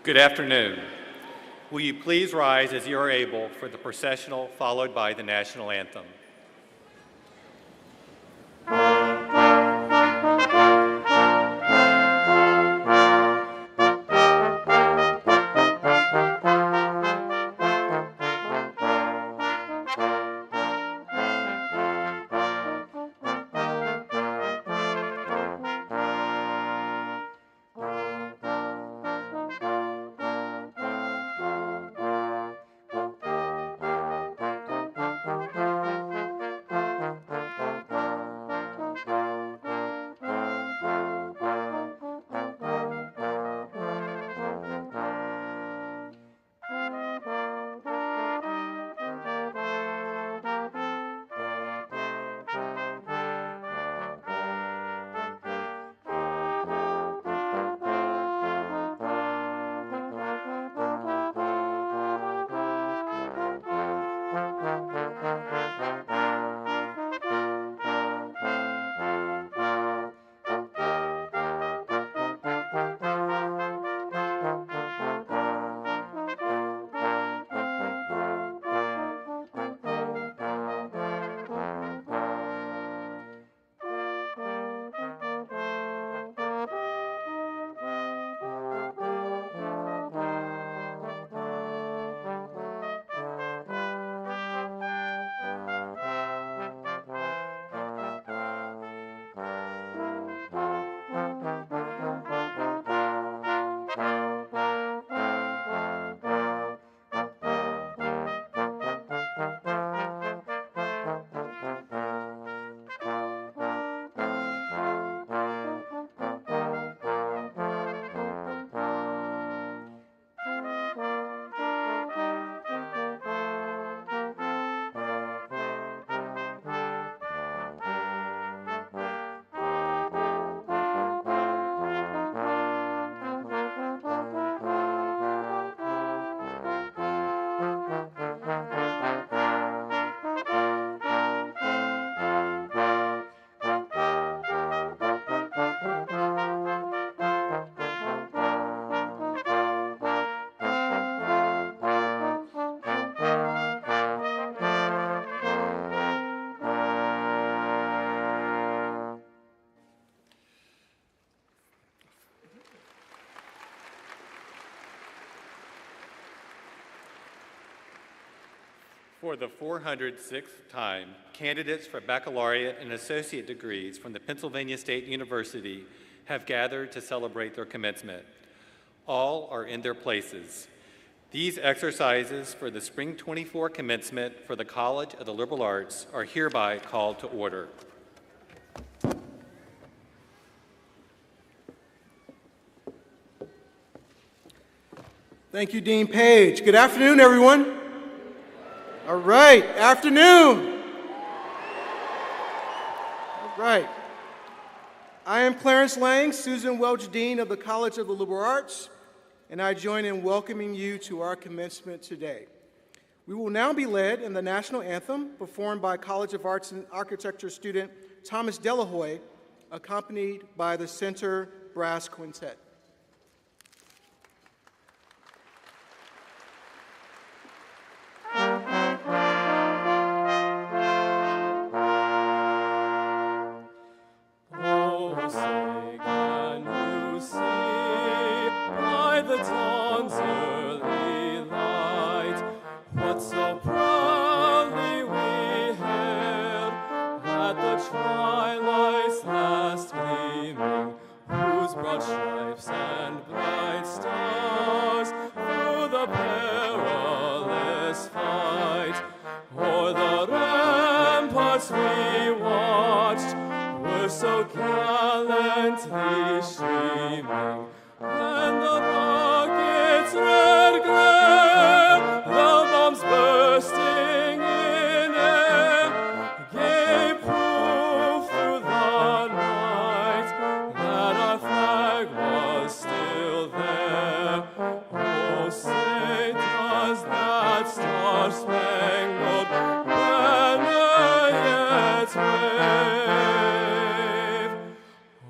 Good afternoon. Will you please rise as you are able for the processional followed by the national anthem? For the 406th time, candidates for baccalaureate and associate degrees from the Pennsylvania State University have gathered to celebrate their commencement. All are in their places. These exercises for the Spring 24 commencement for the College of the Liberal Arts are hereby called to order. Thank you, Dean Page. Good afternoon, everyone. All right, afternoon. All right. I am Clarence Lang, Susan Welch Dean of the College of the Liberal Arts, and I join in welcoming you to our commencement today. We will now be led in the national anthem performed by College of Arts and Architecture student Thomas Delahoy, accompanied by the Center Brass Quintet.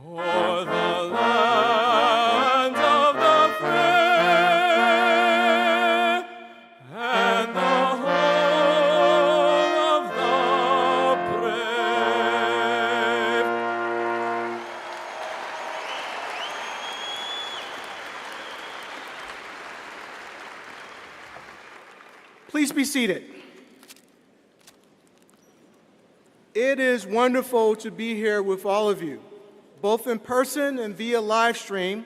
O'er the land Please be seated. It is wonderful to be here with all of you, both in person and via live stream,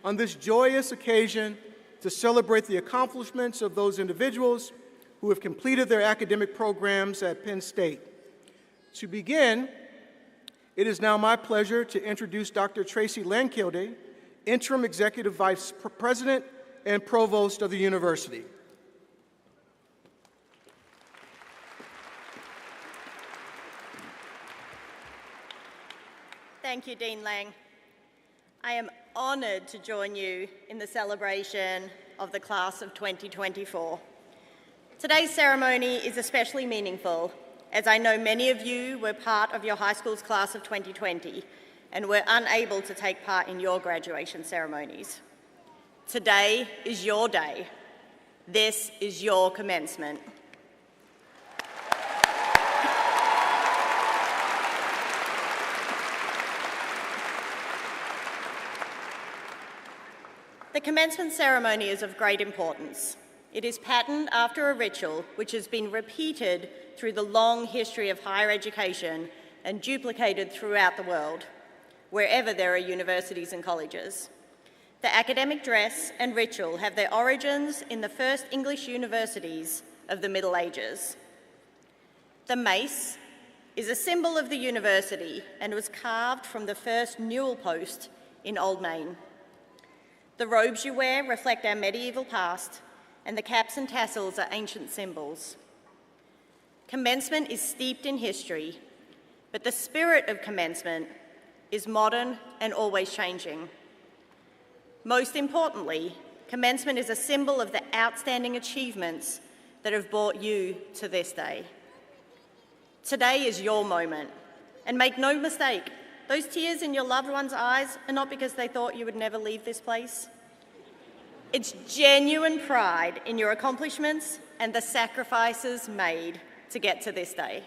on this joyous occasion to celebrate the accomplishments of those individuals who have completed their academic programs at Penn State. To begin, it is now my pleasure to introduce Dr. Tracy Lankilde, Interim Executive Vice President and Provost of the University. Thank you, Dean Lang. I am honored to join you in the celebration of the class of 2024. Today's ceremony is especially meaningful, as I know many of you were part of your high school's class of 2020 and were unable to take part in your graduation ceremonies. Today is your day. This is your commencement. The commencement ceremony is of great importance. It is patterned after a ritual which has been repeated through the long history of higher education and duplicated throughout the world, wherever there are universities and colleges. The academic dress and ritual have their origins in the first English universities of the Middle Ages. The mace is a symbol of the university and was carved from the first newel post in Old Main. The robes you wear reflect our medieval past, and the caps and tassels are ancient symbols. Commencement is steeped in history, but the spirit of commencement is modern and always changing. Most importantly, commencement is a symbol of the outstanding achievements that have brought you to this day. Today is your moment, and make no mistake, those tears in your loved one's eyes are not because they thought you would never leave this place. It's genuine pride in your accomplishments and the sacrifices made to get to this day.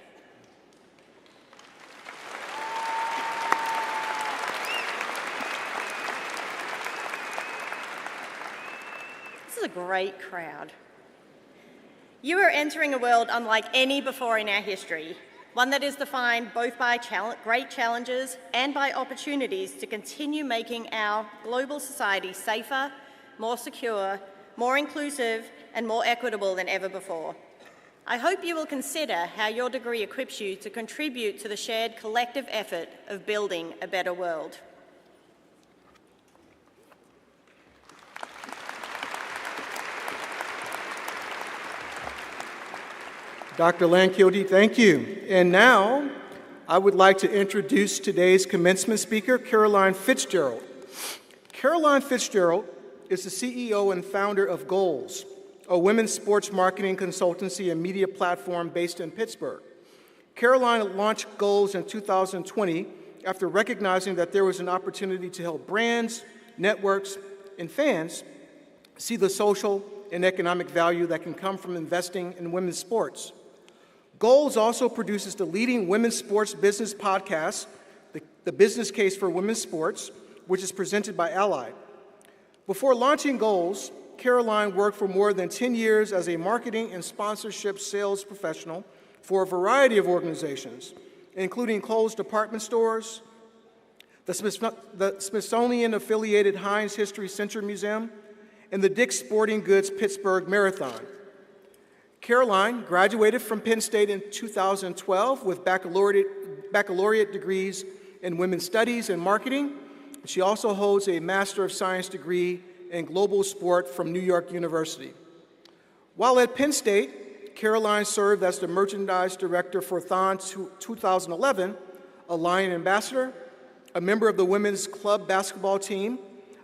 This is a great crowd. You are entering a world unlike any before in our history, one that is defined both by great challenges and by opportunities to continue making our global society safer, more secure, more inclusive, and more equitable than ever before. I hope you will consider how your degree equips you to contribute to the shared collective effort of building a better world. Dr. Lankilde, thank you. And now, I would like to introduce today's commencement speaker, Caroline Fitzgerald. Caroline Fitzgerald is the CEO and founder of Goals, a women's sports marketing consultancy and media platform based in Pittsburgh. Caroline launched Goals in 2020 after recognizing that there was an opportunity to help brands, networks, and fans see the social and economic value that can come from investing in women's sports. Goals also produces the leading women's sports business podcast, The Business Case for Women's Sports, which is presented by Allied. Before launching Goals, Caroline worked for more than 10 years as a marketing and sponsorship sales professional for a variety of organizations, including Kohl's department stores, the Smithsonian-affiliated Heinz History Center Museum, and the Dick's Sporting Goods Pittsburgh Marathon. Caroline graduated from Penn State in 2012 with baccalaureate degrees in women's studies and marketing. She also holds a Master of Science degree in global sport from New York University. While at Penn State, Caroline served as the merchandise director for Thon 2011, a Lion ambassador, a member of the women's club basketball team,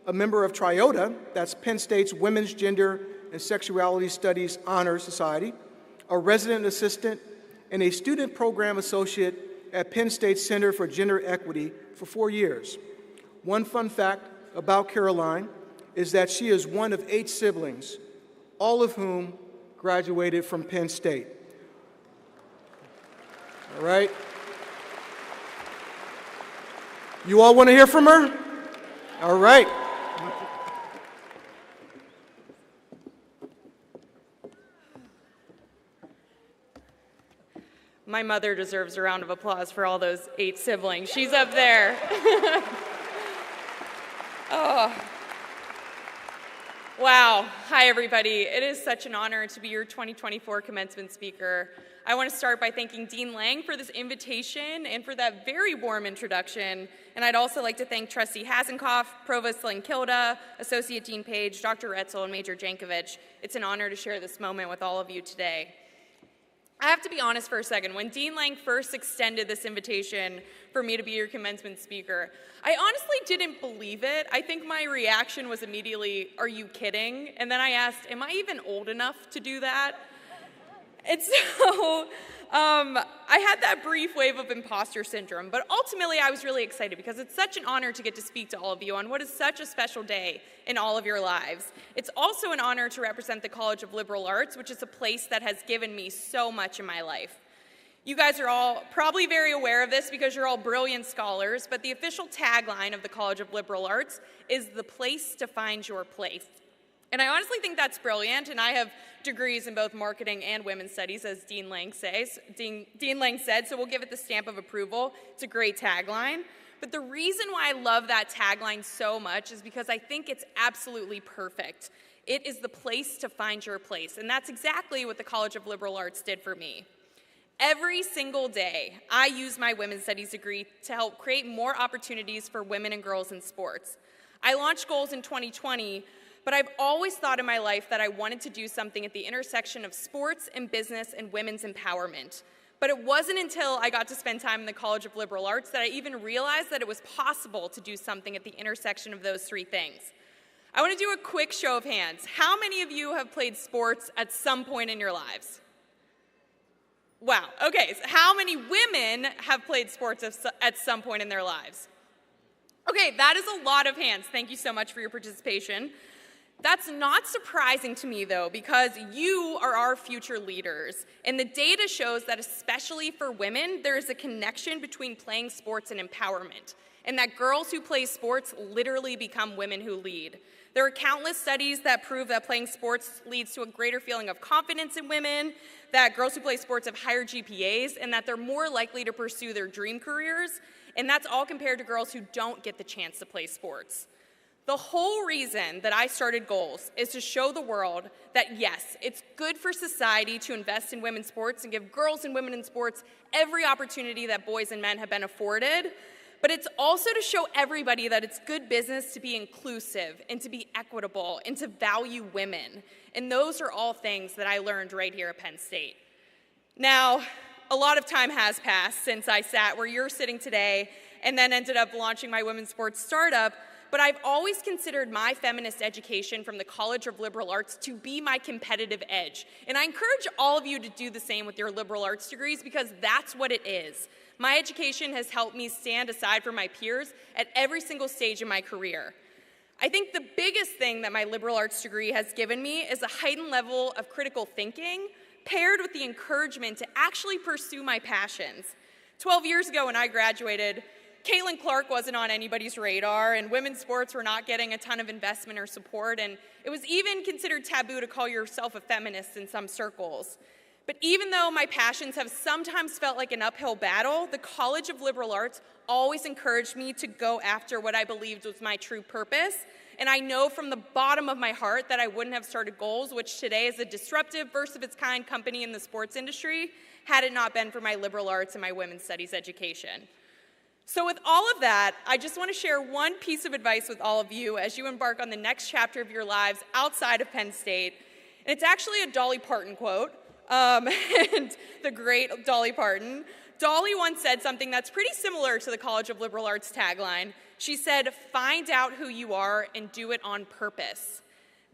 a member of Triota, that's Penn State's Women's Gender and Sexuality Studies Honor Society, a resident assistant, and a student program associate at Penn State's Center for Gender Equity for 4 years. One fun fact about Caroline is that she is one of 8 siblings, all of whom graduated from Penn State. All right? You all want to hear from her? All right. My mother deserves a round of applause for all those 8 siblings. She's up there. Oh. Wow. Hi, everybody. It is such an honor to be your 2024 commencement speaker. I want to start by thanking Dean Lang for this invitation and for that very warm introduction. And I'd also like to thank Trustee Hasenkopf, Provost Lankilda, Associate Dean Page, Dr. Retzel, and Major Jankovic. It's an honor to share this moment with all of you today. I have to be honest for a second. When Dean Lang first extended this invitation for me to be your commencement speaker, I honestly didn't believe it. I think my reaction was immediately, "Are you kidding?" And then I asked, "Am I even old enough to do that?" And so I had that brief wave of imposter syndrome, but ultimately I was really excited because it's such an honor to get to speak to all of you on what is such a special day in all of your lives. It's also an honor to represent the College of Liberal Arts, which is a place that has given me so much in my life. You guys are all probably very aware of this because you're all brilliant scholars, but the official tagline of the College of Liberal Arts is "the place to find your place." And I honestly think that's brilliant, and I have degrees in both marketing and women's studies, as Dean Lang said, so we'll give it the stamp of approval. It's a great tagline. But the reason why I love that tagline so much is because I think it's absolutely perfect. It is the place to find your place, and that's exactly what the College of Liberal Arts did for me. Every single day, I use my women's studies degree to help create more opportunities for women and girls in sports. I launched goals in 2020, but I've always thought in my life that I wanted to do something at the intersection of sports and business and women's empowerment. But it wasn't until I got to spend time in the College of Liberal Arts that I even realized that it was possible to do something at the intersection of those 3 things. I want to do a quick show of hands. How many of you have played sports at some point in your lives? Wow, okay, so how many women have played sports at some point in their lives? Okay, that is a lot of hands. Thank you so much for your participation. That's not surprising to me, though, because you are our future leaders. And the data shows that especially for women, there is a connection between playing sports and empowerment, and that girls who play sports literally become women who lead. There are countless studies that prove that playing sports leads to a greater feeling of confidence in women, that girls who play sports have higher GPAs, and that they're more likely to pursue their dream careers, and that's all compared to girls who don't get the chance to play sports. The whole reason that I started Goals is to show the world that, yes, it's good for society to invest in women's sports and give girls and women in sports every opportunity that boys and men have been afforded, but it's also to show everybody that it's good business to be inclusive and to be equitable and to value women. And those are all things that I learned right here at Penn State. Now, a lot of time has passed since I sat where you're sitting today and then ended up launching my women's sports startup, but I've always considered my feminist education from the College of Liberal Arts to be my competitive edge. And I encourage all of you to do the same with your liberal arts degrees because that's what it is. My education has helped me stand aside from my peers at every single stage in my career. I think the biggest thing that my liberal arts degree has given me is a heightened level of critical thinking paired with the encouragement to actually pursue my passions. 12 years ago when I graduated, Caitlin Clark wasn't on anybody's radar, and women's sports were not getting a ton of investment or support, and it was even considered taboo to call yourself a feminist in some circles. But even though my passions have sometimes felt like an uphill battle, the College of Liberal Arts always encouraged me to go after what I believed was my true purpose, and I know from the bottom of my heart that I wouldn't have started Goals, which today is a disruptive, first-of-its-kind company in the sports industry, had it not been for my liberal arts and my women's studies education. So with all of that, I just want to share one piece of advice with all of you as you embark on the next chapter of your lives outside of Penn State. And it's actually a Dolly Parton quote, and the great Dolly Parton. Dolly once said something that's pretty similar to the College of Liberal Arts tagline. She said, "Find out who you are and do it on purpose."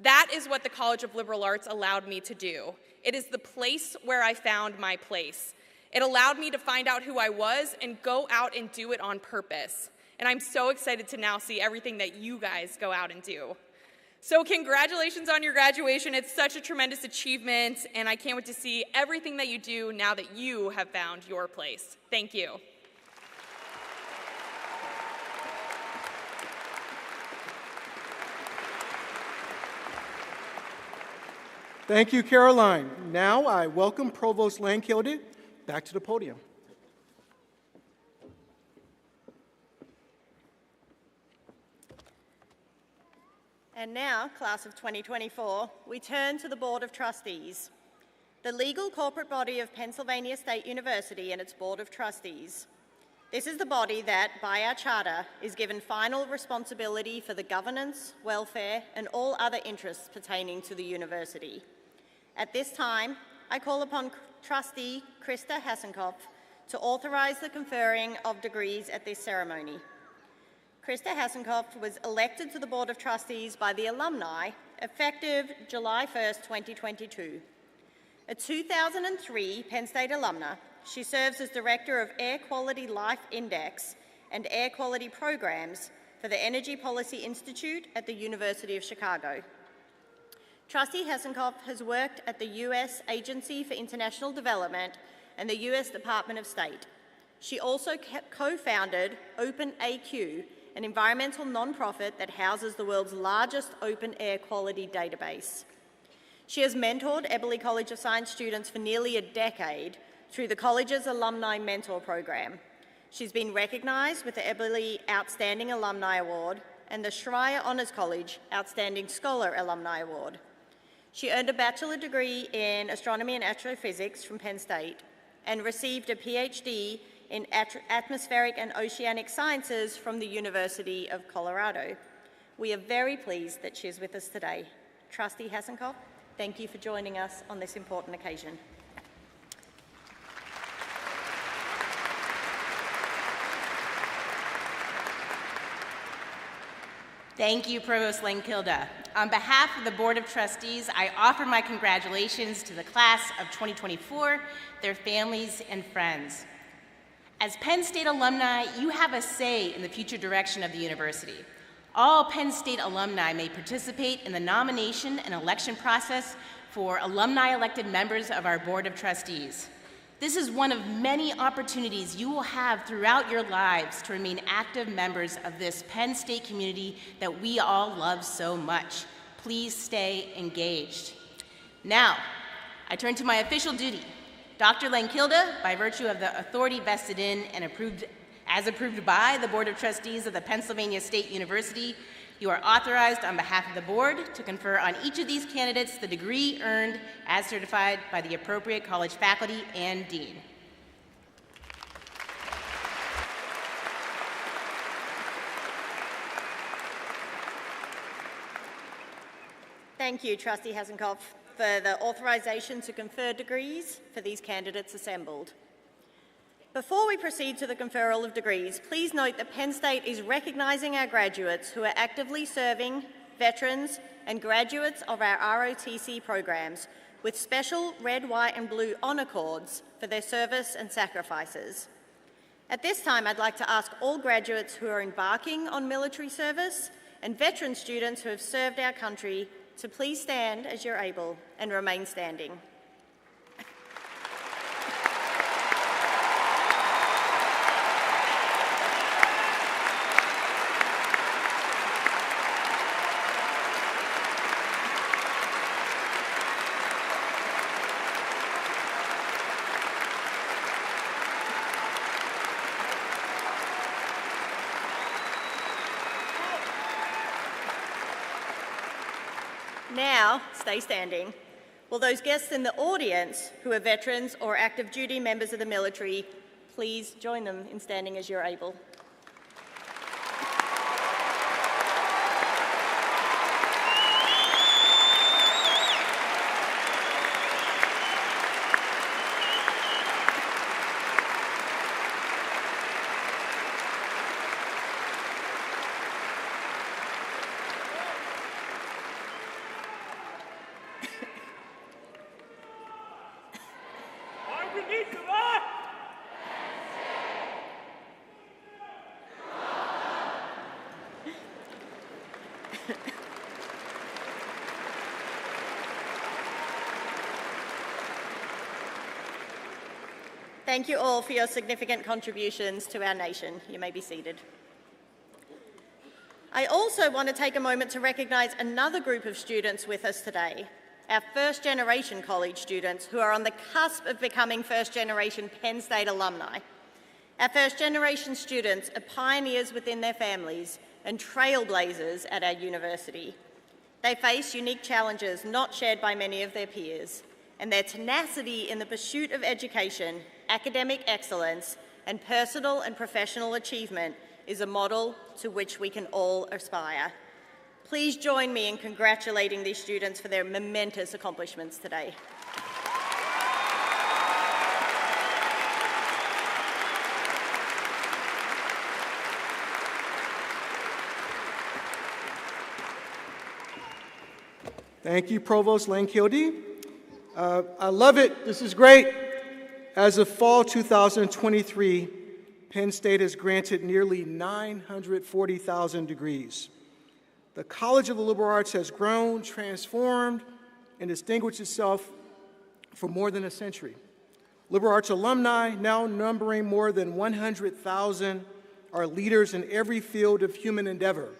That is what the College of Liberal Arts allowed me to do. It is the place where I found my place. It allowed me to find out who I was and go out and do it on purpose. And I'm so excited to now see everything that you guys go out and do. So congratulations on your graduation. It's such a tremendous achievement, and I can't wait to see everything that you do now that you have found your place. Thank you. Thank you, Caroline. Now I welcome Provost Lankilde, back to the podium. And now, class of 2024, we turn to the Board of Trustees, the legal corporate body of Pennsylvania State University and its Board of Trustees. This is the body that, by our charter, is given final responsibility for the governance, welfare, and all other interests pertaining to the university. At this time, I call upon Trustee Krista Hassenkopf to authorize the conferring of degrees at this ceremony. Krista Hassenkopf was elected to the Board of Trustees by the alumni effective July 1st, 2022. A 2003 Penn State alumna, she serves as Director of Air Quality Life Index and Air Quality Programs for the Energy Policy Institute at the University of Chicago. Trustee Hassenkopf has worked at the U.S. Agency for International Development and the U.S. Department of State. She also co-founded OpenAQ, an environmental nonprofit that houses the world's largest open air quality database. She has mentored Eberly College of Science students for nearly a decade through the college's Alumni Mentor Program. She's been recognized with the Eberly Outstanding Alumni Award and the Schreier Honors College Outstanding Scholar Alumni Award. She earned a bachelor degree in astronomy and astrophysics from Penn State and received a PhD in atmospheric and oceanic sciences from the University of Colorado. We are very pleased that she is with us today. Trustee Hassenkopf, thank you for joining us on this important occasion. Thank you, Provost Langkilde. On behalf of the Board of Trustees, I offer my congratulations to the class of 2024, their families and friends. As Penn State alumni, you have a say in the future direction of the university. All Penn State alumni may participate in the nomination and election process for alumni-elected members of our Board of Trustees. This is one of many opportunities you will have throughout your lives to remain active members of this Penn State community that we all love so much. Please stay engaged. Now, I turn to my official duty. Dr. Langkilde, by virtue of the authority vested in and approved by the Board of Trustees of the Pennsylvania State University, you are authorized on behalf of the board to confer on each of these candidates the degree earned as certified by the appropriate college faculty and dean. Thank you, Trustee Hassenkopf, for the authorization to confer degrees for these candidates assembled. Before we proceed to the conferral of degrees, please note that Penn State is recognizing our graduates who are actively serving, veterans, and graduates of our ROTC programs with special red, white, and blue honor cords for their service and sacrifices. At this time, I'd like to ask all graduates who are embarking on military service and veteran students who have served our country to please stand as you're able and remain standing. Now, stay standing. Will those guests in the audience who are veterans or active duty members of the military, please join them in standing as you're able. Thank you all for your significant contributions to our nation. You may be seated. I also want to take a moment to recognise another group of students with us today. our first-generation college students who are on the cusp of becoming first-generation Penn State alumni. Our first-generation students are pioneers within their families and trailblazers at our university. They face unique challenges not shared by many of their peers, and their tenacity in the pursuit of education, academic excellence, and personal and professional achievement is a model to which we can all aspire. Please join me in congratulating these students for their momentous accomplishments today. Thank you, Provost Langkilde. I love it. This is great. As of fall 2023, Penn State has granted nearly 940,000 degrees. The College of the Liberal Arts has grown, transformed, and distinguished itself for more than a century. Liberal arts alumni, now numbering more than 100,000, are leaders in every field of human endeavor: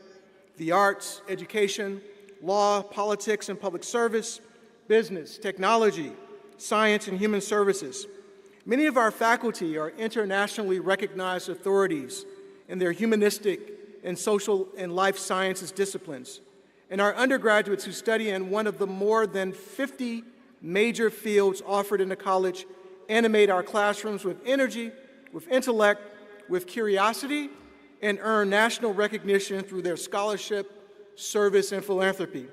the arts, education, law, politics and public service, business, technology, science, and human services. Many of our faculty are internationally recognized authorities in their humanistic and social and life sciences disciplines, and our undergraduates who study in one of the more than 50 major fields offered in the college animate our classrooms with energy, with intellect, with curiosity, and earn national recognition through their scholarship, service, and philanthropy.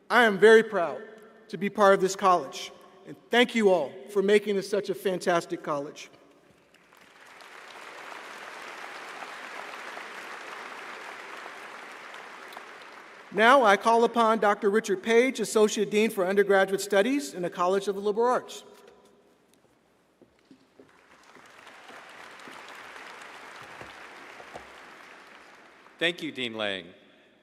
I am very proud to be part of this college, and thank you all for making this such a fantastic college. Now I call upon Dr. Richard Page, Associate Dean for Undergraduate Studies in the College of the Liberal Arts. Thank you, Dean Lang.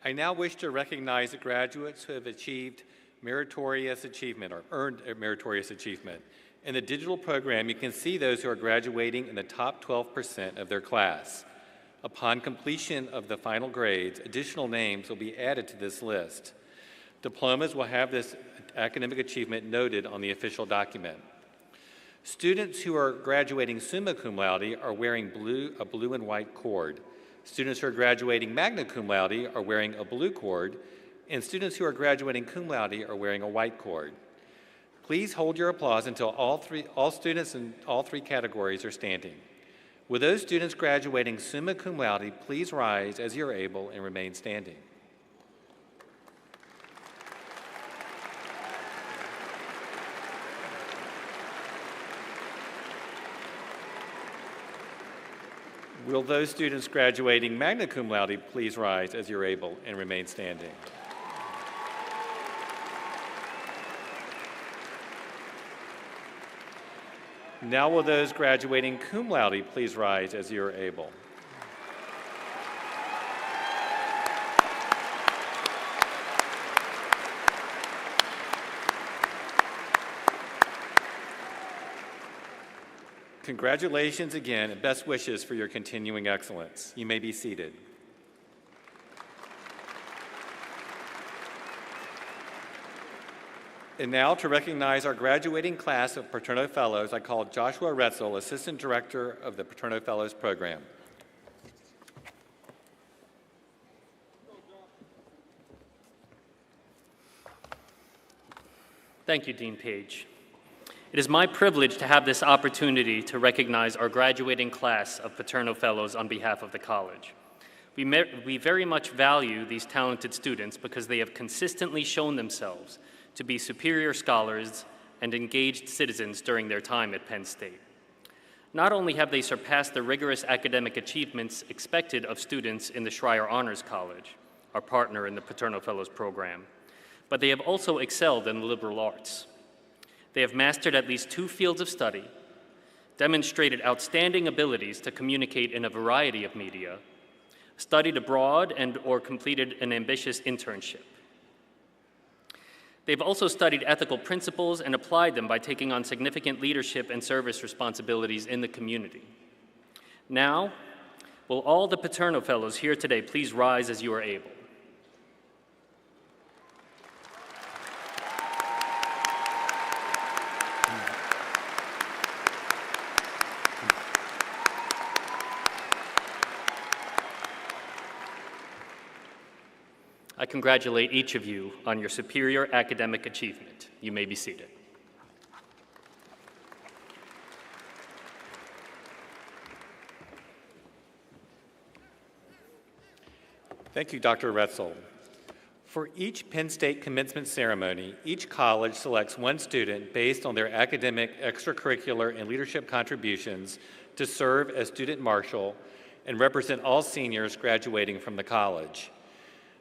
I now wish to recognize the graduates who have achieved meritorious achievement or earned a meritorious achievement. In the digital program, you can see those who are graduating in the top 12% of their class. Upon completion of the final grades, additional names will be added to this list. Diplomas will have this academic achievement noted on the official document. Students who are graduating summa cum laude are wearing a blue and white cord. Students who are graduating magna cum laude are wearing a blue cord, and students who are graduating cum laude are wearing a white cord. Please hold your applause until all students in all three categories are standing. Will those students graduating summa cum laude please rise as you're able and remain standing? Will those students graduating magna cum laude please rise as you're able and remain standing? Now will those graduating cum laude please rise as you're able? Congratulations again, and best wishes for your continuing excellence. You may be seated. And now, to recognize our graduating class of Paterno Fellows, I call Joshua Retzel, Assistant Director of the Paterno Fellows Program. Thank you, Dean Page. It is my privilege to have this opportunity to recognize our graduating class of Paterno Fellows on behalf of the college. We very much value these talented students because they have consistently shown themselves to be superior scholars and engaged citizens during their time at Penn State. Not only have they surpassed the rigorous academic achievements expected of students in the Schreyer Honors College, our partner in the Paterno Fellows program, but they have also excelled in the liberal arts. They have mastered at least 2 fields of study, demonstrated outstanding abilities to communicate in a variety of media, studied abroad and/or completed an ambitious internship. They've also studied ethical principles and applied them by taking on significant leadership and service responsibilities in the community. Now, will all the Paterno Fellows here today please rise as you are able? I congratulate each of you on your superior academic achievement. You may be seated. Thank you, Dr. Retzel. For each Penn State commencement ceremony, each college selects one student based on their academic, extracurricular, and leadership contributions to serve as student marshal and represent all seniors graduating from the college.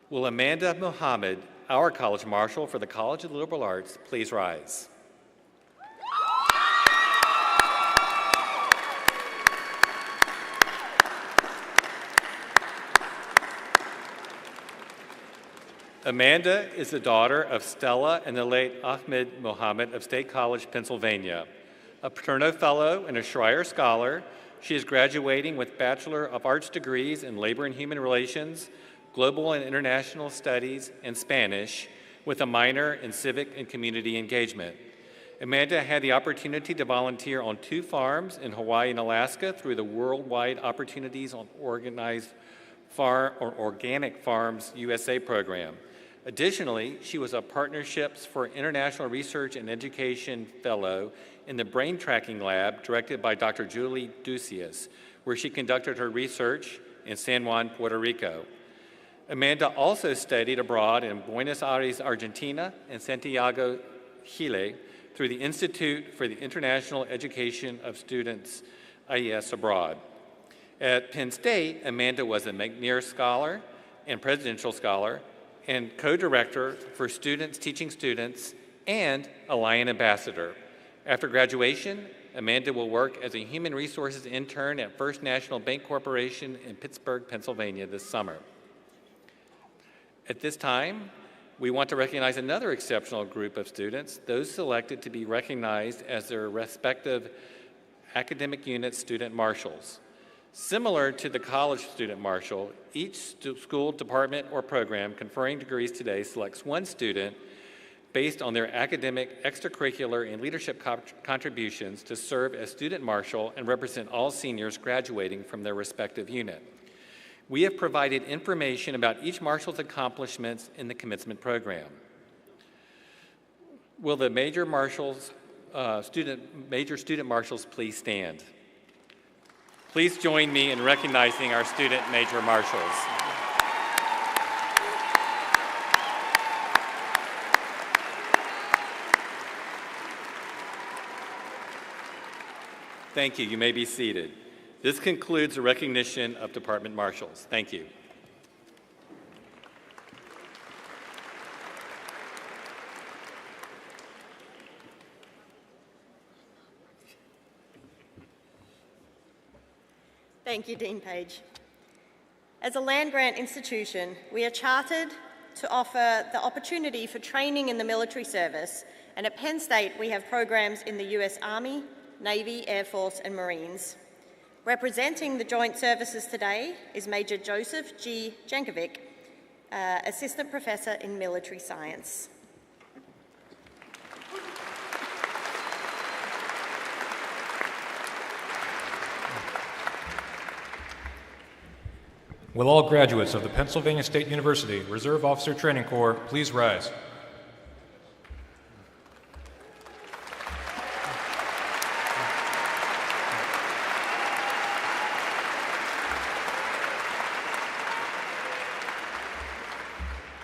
Will Amanda Mohammed, our college marshal for the College of the Liberal Arts, please rise? Amanda is the daughter of Stella and the late Ahmed Mohammed of State College, Pennsylvania. A Paterno Fellow and a Schreier Scholar, she is graduating with Bachelor of Arts degrees in Labor and Human Relations, Global and International Studies, and Spanish, with a minor in Civic and Community Engagement. Amanda had the opportunity to volunteer on 2 farms in Hawaii and Alaska through the Worldwide Opportunities on Organic Farms USA program. Additionally, she was a Partnerships for International Research and Education Fellow in the Brain Tracking Lab directed by Dr. Julie Ducius, where she conducted her research in San Juan, Puerto Rico. Amanda also studied abroad in Buenos Aires, Argentina, and Santiago, Chile, through the Institute for the International Education of Students, IES Abroad. At Penn State, Amanda was a McNair Scholar and Presidential Scholar, and co-director for Students Teaching Students and a Lion Ambassador. After graduation, Amanda will work as a human resources intern at First National Bank Corporation in Pittsburgh, Pennsylvania this summer. At this time, we want to recognize another exceptional group of students, those selected to be recognized as their respective academic unit student marshals. Similar to the college student marshal, each school, department, or program conferring degrees today selects one student based on their academic, extracurricular, and leadership contributions to serve as student marshal and represent all seniors graduating from their respective unit. We have provided information about each marshal's accomplishments in the commencement program. Will the major student marshals please stand? Please join me in recognizing our student major marshals. Thank you. You may be seated. This concludes the recognition of department marshals. Thank you. Thank you, Dean Page. As a land-grant institution, we are chartered to offer the opportunity for training in the military service, and at Penn State we have programs in the US Army, Navy, Air Force, and Marines. Representing the joint services today is Major Joseph G. Jankovic, Assistant Professor in Military Science. Will all graduates of the Pennsylvania State University Reserve Officer Training Corps please rise?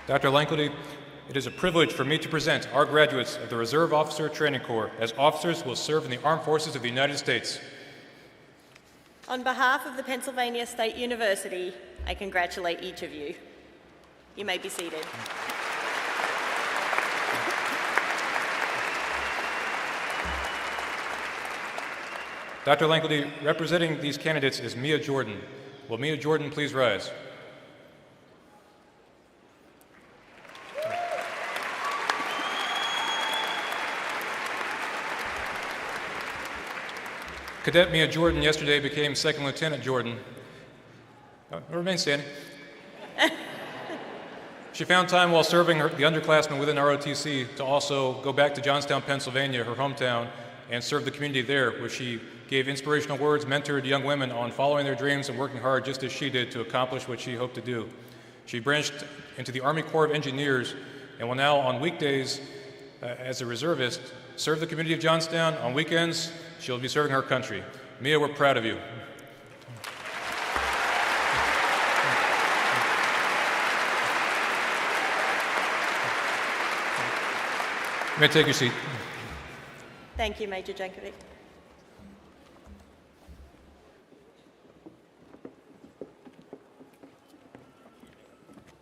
Dr. Lankley, it is a privilege for me to present our graduates of the Reserve Officer Training Corps as officers who will serve in the Armed Forces of the United States. On behalf of the Pennsylvania State University, I congratulate each of you. You may be seated. Dr. Lankley, representing these candidates is Mia Jordan. Will Mia Jordan please rise? Cadet Mia Jordan yesterday became Second Lieutenant Jordan. Remain standing. She found time while serving the underclassmen within ROTC to also go back to Johnstown, Pennsylvania, her hometown, and serve the community there, where she gave inspirational words, mentored young women on following their dreams and working hard just as she did to accomplish what she hoped to do. She branched into the Army Corps of Engineers and will now, on weekdays, as a reservist, serve the community of Johnstown. On weekends, she'll be serving her country. Mia, we're proud of you. You may take your seat. Thank you, Major Jankovic.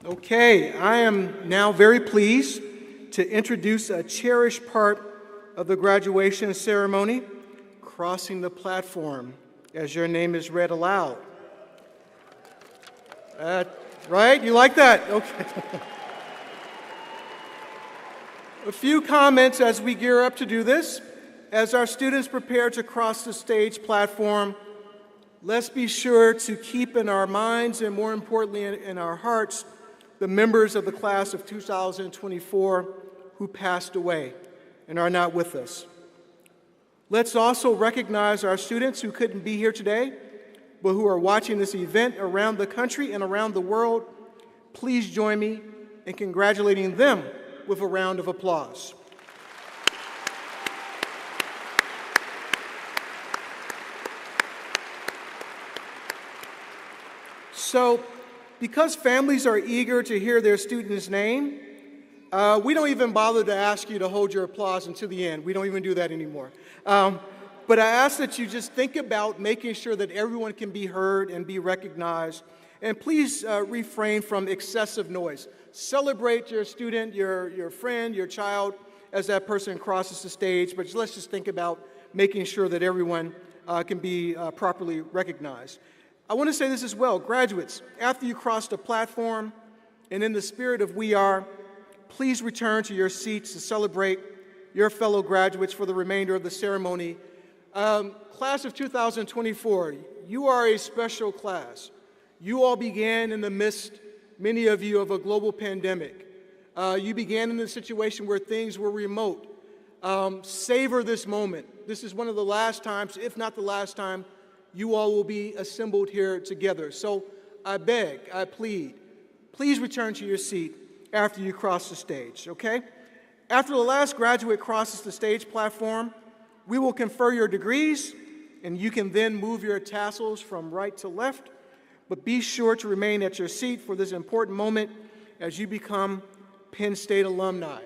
Okay, I am now very pleased to introduce a cherished part of the graduation ceremony, crossing the platform, as your name is read aloud. Right? You like that? Okay. A few comments as we gear up to do this. As our students prepare to cross the stage platform, let's be sure to keep in our minds and, more importantly, in our hearts, the members of the class of 2024 who passed away and are not with us. Let's also recognize our students who couldn't be here today, but who are watching this event around the country and around the world. Please join me in congratulating them with a round of applause. So, because families are eager to hear their student's name, we don't even bother to ask you to hold your applause until the end. We don't even do that anymore. But I ask that you just think about making sure that everyone can be heard and be recognized. And please refrain from excessive noise. Celebrate your student, your friend, your child as that person crosses the stage. But let's just think about making sure that everyone can be properly recognized. I want to say this as well. Graduates, after you cross the platform and in the spirit of We Are, please return to your seats to celebrate your fellow graduates for the remainder of the ceremony. Class of 2024, you are a special class. You all began in the midst, many of you, of a global pandemic. You began in a situation where things were remote. Savor this moment. This is one of the last times, if not the last time, you all will be assembled here together. So I beg, I plead, please return to your seat after you cross the stage, okay? After the last graduate crosses the stage platform, we will confer your degrees, and you can then move your tassels from right to left. But be sure to remain at your seat for this important moment as you become Penn State alumni.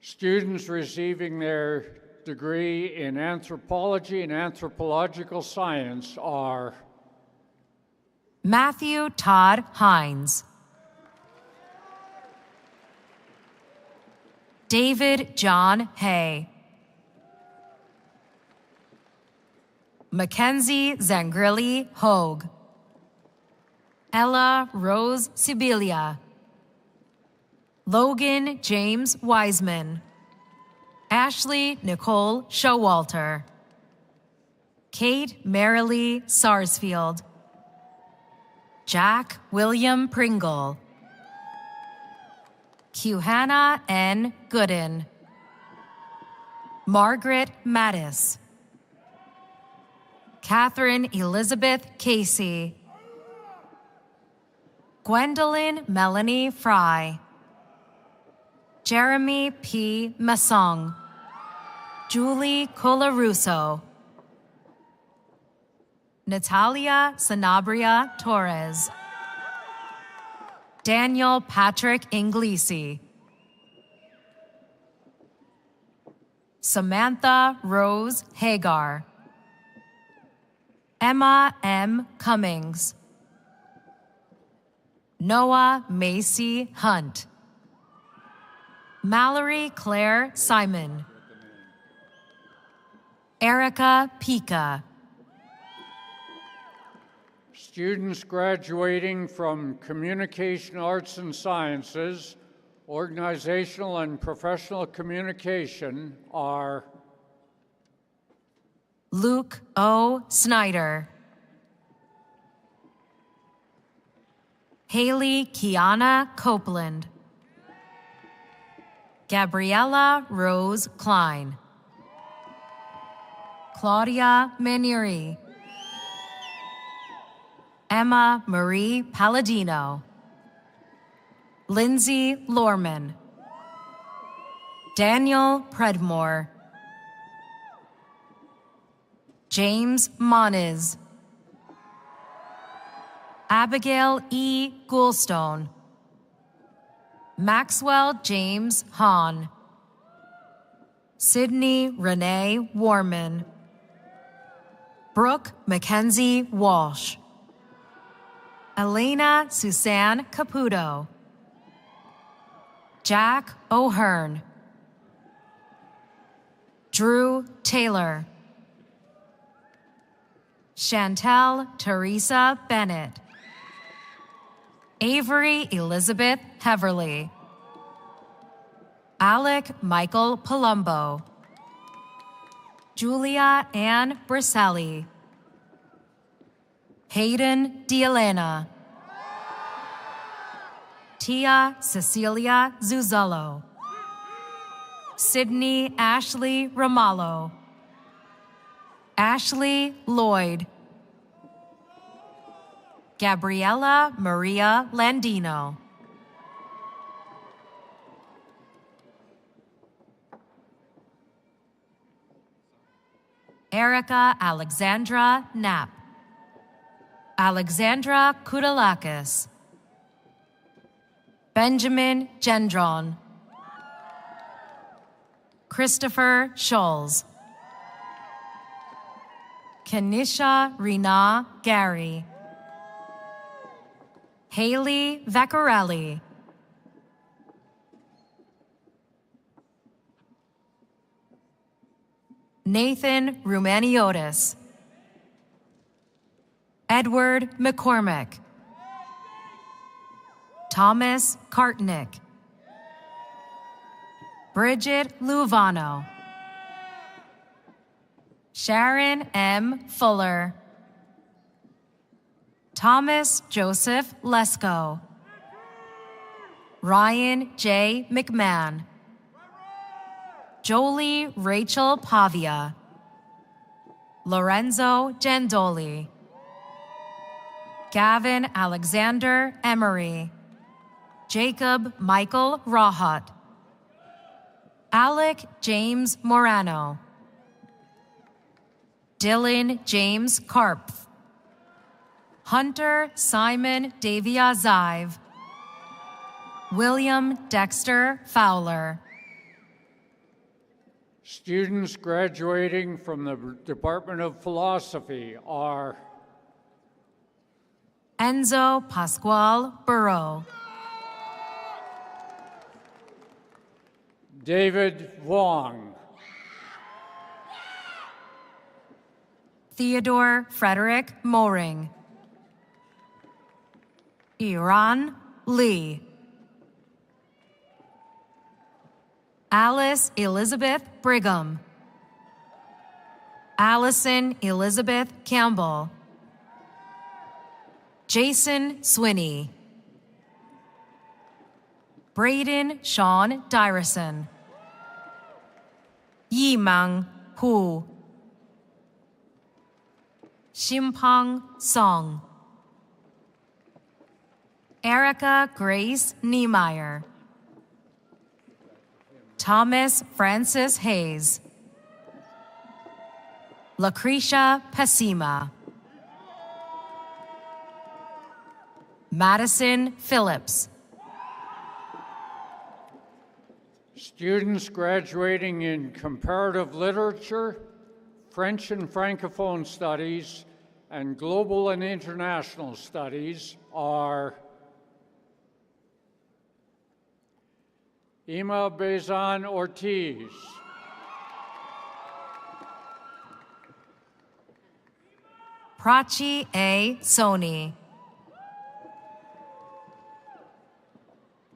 Students receiving their degree in anthropology and anthropological science are Matthew Todd Hines, David John Hay, Mackenzie Zangrilli Hogue, Ella Rose Sibilia, Logan James Wiseman, Ashley Nicole Showalter, Kate Marilee Sarsfield, Jack William Pringle, Kuhana N. Gooden, Margaret Mattis, Catherine Elizabeth Casey, Gwendolyn Melanie Fry, Jeremy P. Masong, Julie Colarusso, Natalia Sanabria Torres, Daniel Patrick Inglisi, Samantha Rose Hagar, Emma M. Cummings, Noah Macy Hunt, Mallory Claire Simon, Erica Pika. Students graduating from Communication Arts and Sciences, Organizational and Professional Communication are Luke O. Snyder, Haley Kiana Copeland, Gabriella Rose Klein, Claudia Manieri, Emma Marie Palladino, Lindsay Lorman, Daniel Predmore, James Moniz, Abigail E. Goulstone, Maxwell James Hahn, Sydney Renee Warman, Brooke Mackenzie Walsh, Elena Suzanne Caputo, Jack O'Hearn, Drew Taylor, Chantel Teresa Bennett, Avery Elizabeth Heverly, Alec Michael Palumbo, Julia Ann Briselli, Hayden Dielena, Tia Cecilia Zuzullo, Sydney Ashley Ramallo, Ashley Lloyd, Gabriella Maria Landino, Erica Alexandra Knapp, Alexandra Koudalakis, Benjamin Gendron, Christopher Scholes, Kenisha Rena Gary, Haley Vaccarelli, Nathan Rumaniotis, Edward McCormick, Thomas Kartnick, Bridget Luvano, Sharon M. Fuller, Thomas Joseph Lesko, Ryan J. McMahon, Jolie Rachel Pavia, Lorenzo Gendoli, Gavin Alexander Emery, Jacob Michael Rahat, Alec James Morano, Dylan James Karpf, Hunter Simon Davia Zive, William Dexter Fowler. Students graduating from the Department of Philosophy are Enzo Pascual Burrow, David Wong, Theodore Frederick Moring, Iran Lee, Alice Elizabeth Brigham, Allison Elizabeth Campbell, Jason Swinney, Braden Sean Dyrison, Yimang Hu, Shimpang Song, Erica Grace Niemeyer, Thomas Francis Hayes, Lucretia Pesima, Madison Phillips. students graduating in Comparative Literature, French and Francophone Studies, and Global and International Studies are Ima Bezan Ortiz, Prachi A. Soni.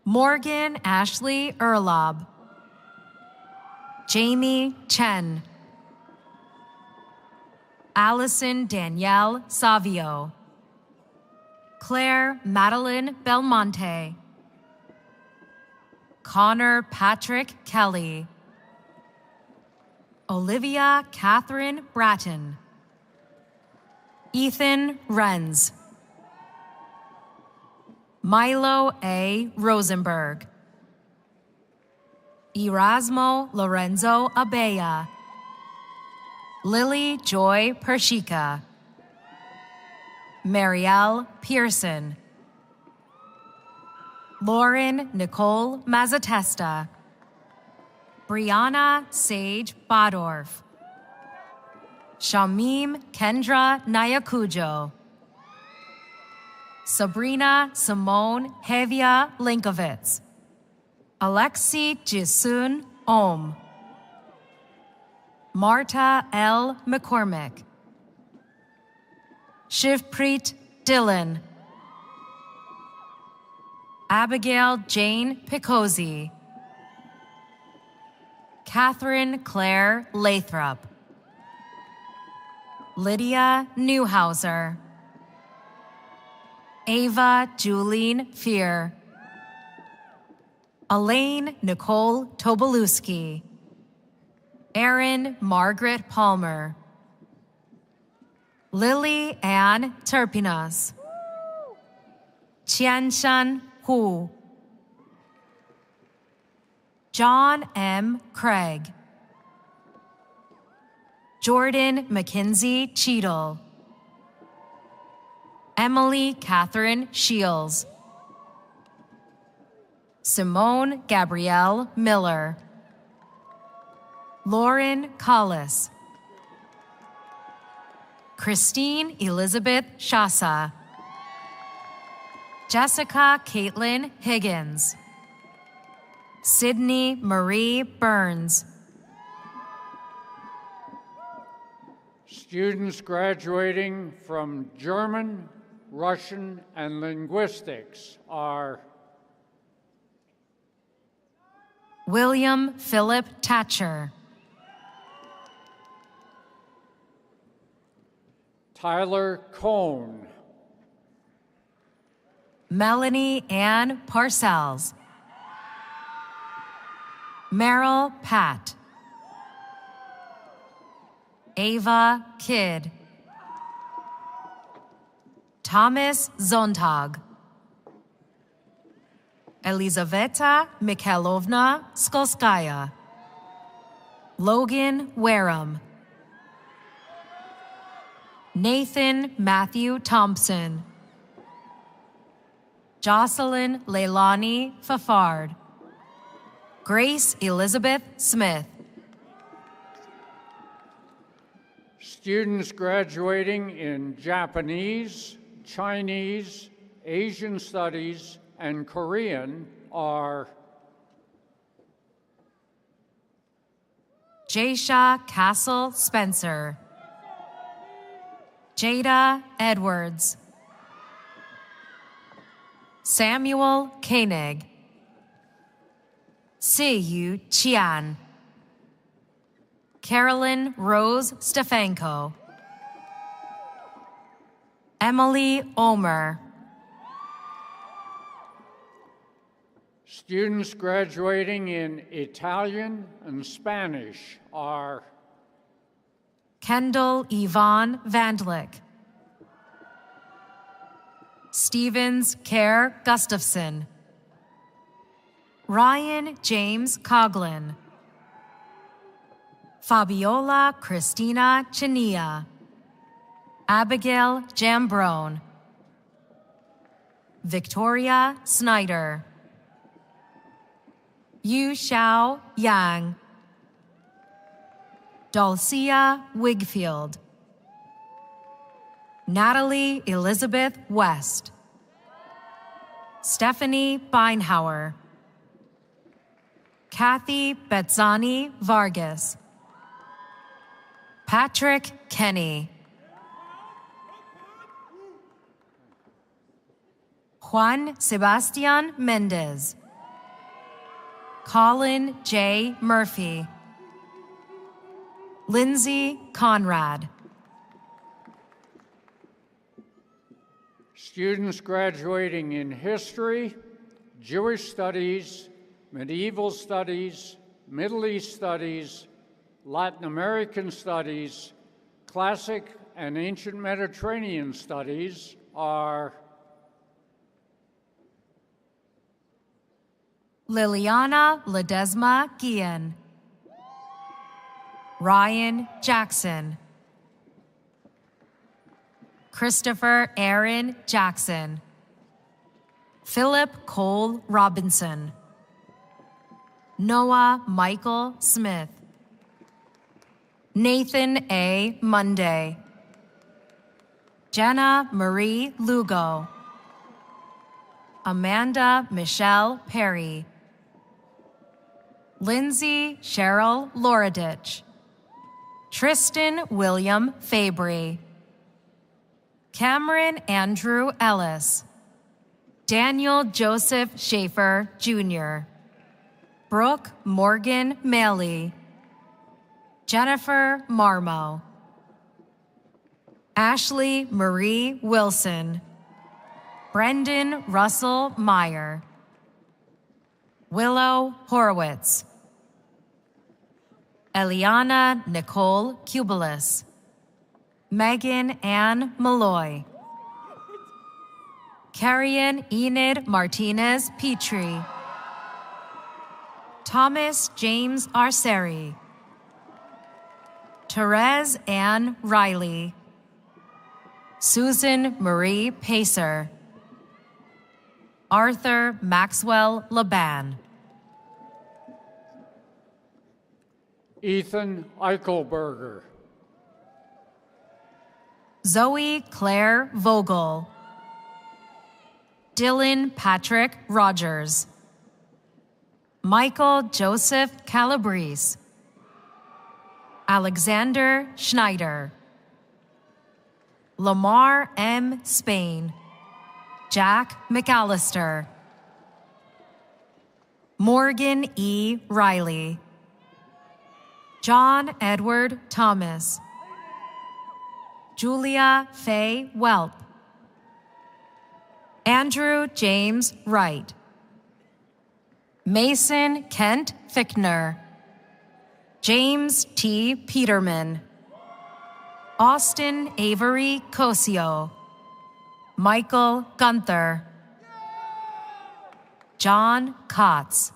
Morgan Ashley Erlob. Jamie Chen. Allison Danielle Savio. Claire Madeline Belmonte. Connor Patrick Kelly. Olivia Catherine Bratton. Ethan Renz. Milo A. Rosenberg. Erasmo Lorenzo Abella. Lily Joy Pershika. Marielle Pearson. Lauren Nicole Mazatesta. Brianna Sage Badorf. Shamim Kendra Nyakujo. Sabrina Simone Hevia Linkovitz. Alexi Jisun Om. Marta L. McCormick. Shivpreet Dillon. Abigail Jane Picozzi. Catherine Claire Lathrop. Lydia Newhauser. Ava Julene Fear. Elaine Nicole Tobolewski. Erin Margaret Palmer. Lily Ann Terpinas. Qianshan Hu. John M. Craig. Jordan Mackenzie Cheadle. Emily Catherine Shields. Simone Gabrielle Miller. Lauren Collis. Christine Elizabeth Shasa. Jessica Caitlin Higgins. Sydney Marie Burns. Students graduating from German, Russian, and linguistics are William Philip Tatcher. Tyler Cohn. Melanie Ann Parcells. Meryl Pat. Ava Kidd. Thomas Zontag. Elizaveta Mikhailovna Skolskaya. Logan Wareham. Nathan Matthew Thompson. Jocelyn Leilani Fafard. Grace Elizabeth Smith. Students graduating in Japanese, Chinese, Asian Studies, and Korean are Jaysha Castle Spencer. Jada Edwards. Samuel Koenig. Siyu Qian. Carolyn Rose Stefanko. Emily Omer. students graduating in Italian and Spanish are Kendall Yvonne Vandlick. Stevens Kerr Gustafson. Ryan James Coughlin. Fabiola Christina Chania. Abigail Jambrone. Victoria Snyder. Yu Xiao Yang. Dulcia Wigfield. Natalie Elizabeth West. Stephanie Beinhauer. Kathy Betzani Vargas. Patrick Kenny. Juan Sebastian Mendez, Colin J. Murphy, Lindsay Conrad. Students graduating in history, Jewish studies, medieval studies, Middle East studies, Latin American studies, classic and ancient Mediterranean studies are Liliana Ledesma Guillen, Ryan Jackson, Christopher Aaron Jackson, Philip Cole Robinson, Noah Michael Smith, Nathan A. Monday, Jenna Marie Lugo, Amanda Michelle Perry, Lindsay Cheryl Loradich, Tristan William Fabry, Cameron Andrew Ellis, Daniel Joseph Schaefer Jr., Brooke Morgan Maley, Jennifer Marmo, Ashley Marie Wilson, Brendan Russell Meyer, Willow Horowitz, Eliana Nicole Kubelis, Megan Ann Malloy, Carrion Enid Martinez Petrie, Thomas James Arceri, Therese Ann Riley, Susan Marie Pacer, Arthur Maxwell Laban, Ethan Eichelberger, Zoe Claire Vogel, Dylan Patrick Rogers, Michael Joseph Calabrese, Alexander Schneider, Lamar M. Spain, Jack McAllister, Morgan E. Riley, John Edward Thomas, Julia Faye Welp, Andrew James Wright, Mason Kent Fickner, James T. Peterman, Austin Avery Cosio, Michael Gunther, John Kotz,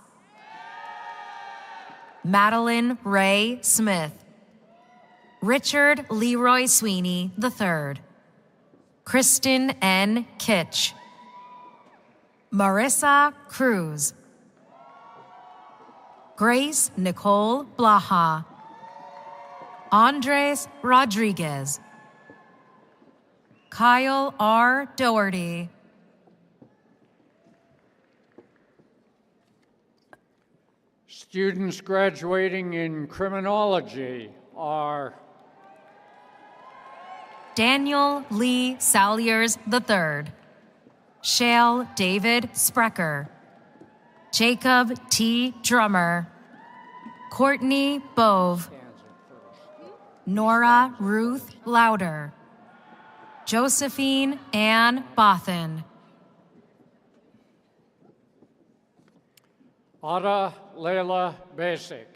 Madeline Ray Smith, Richard Leroy Sweeney III, Kristen N. Kitch, Marissa Cruz, Grace Nicole Blaha, Andres Rodriguez, Kyle R. Doherty, students graduating in criminology are Daniel Lee Salyers III, Shale David Sprecher, Jacob T. Drummer, Courtney Bove, Nora Ruth Lauder, Josephine Ann Bothan, Ada Leila Basic,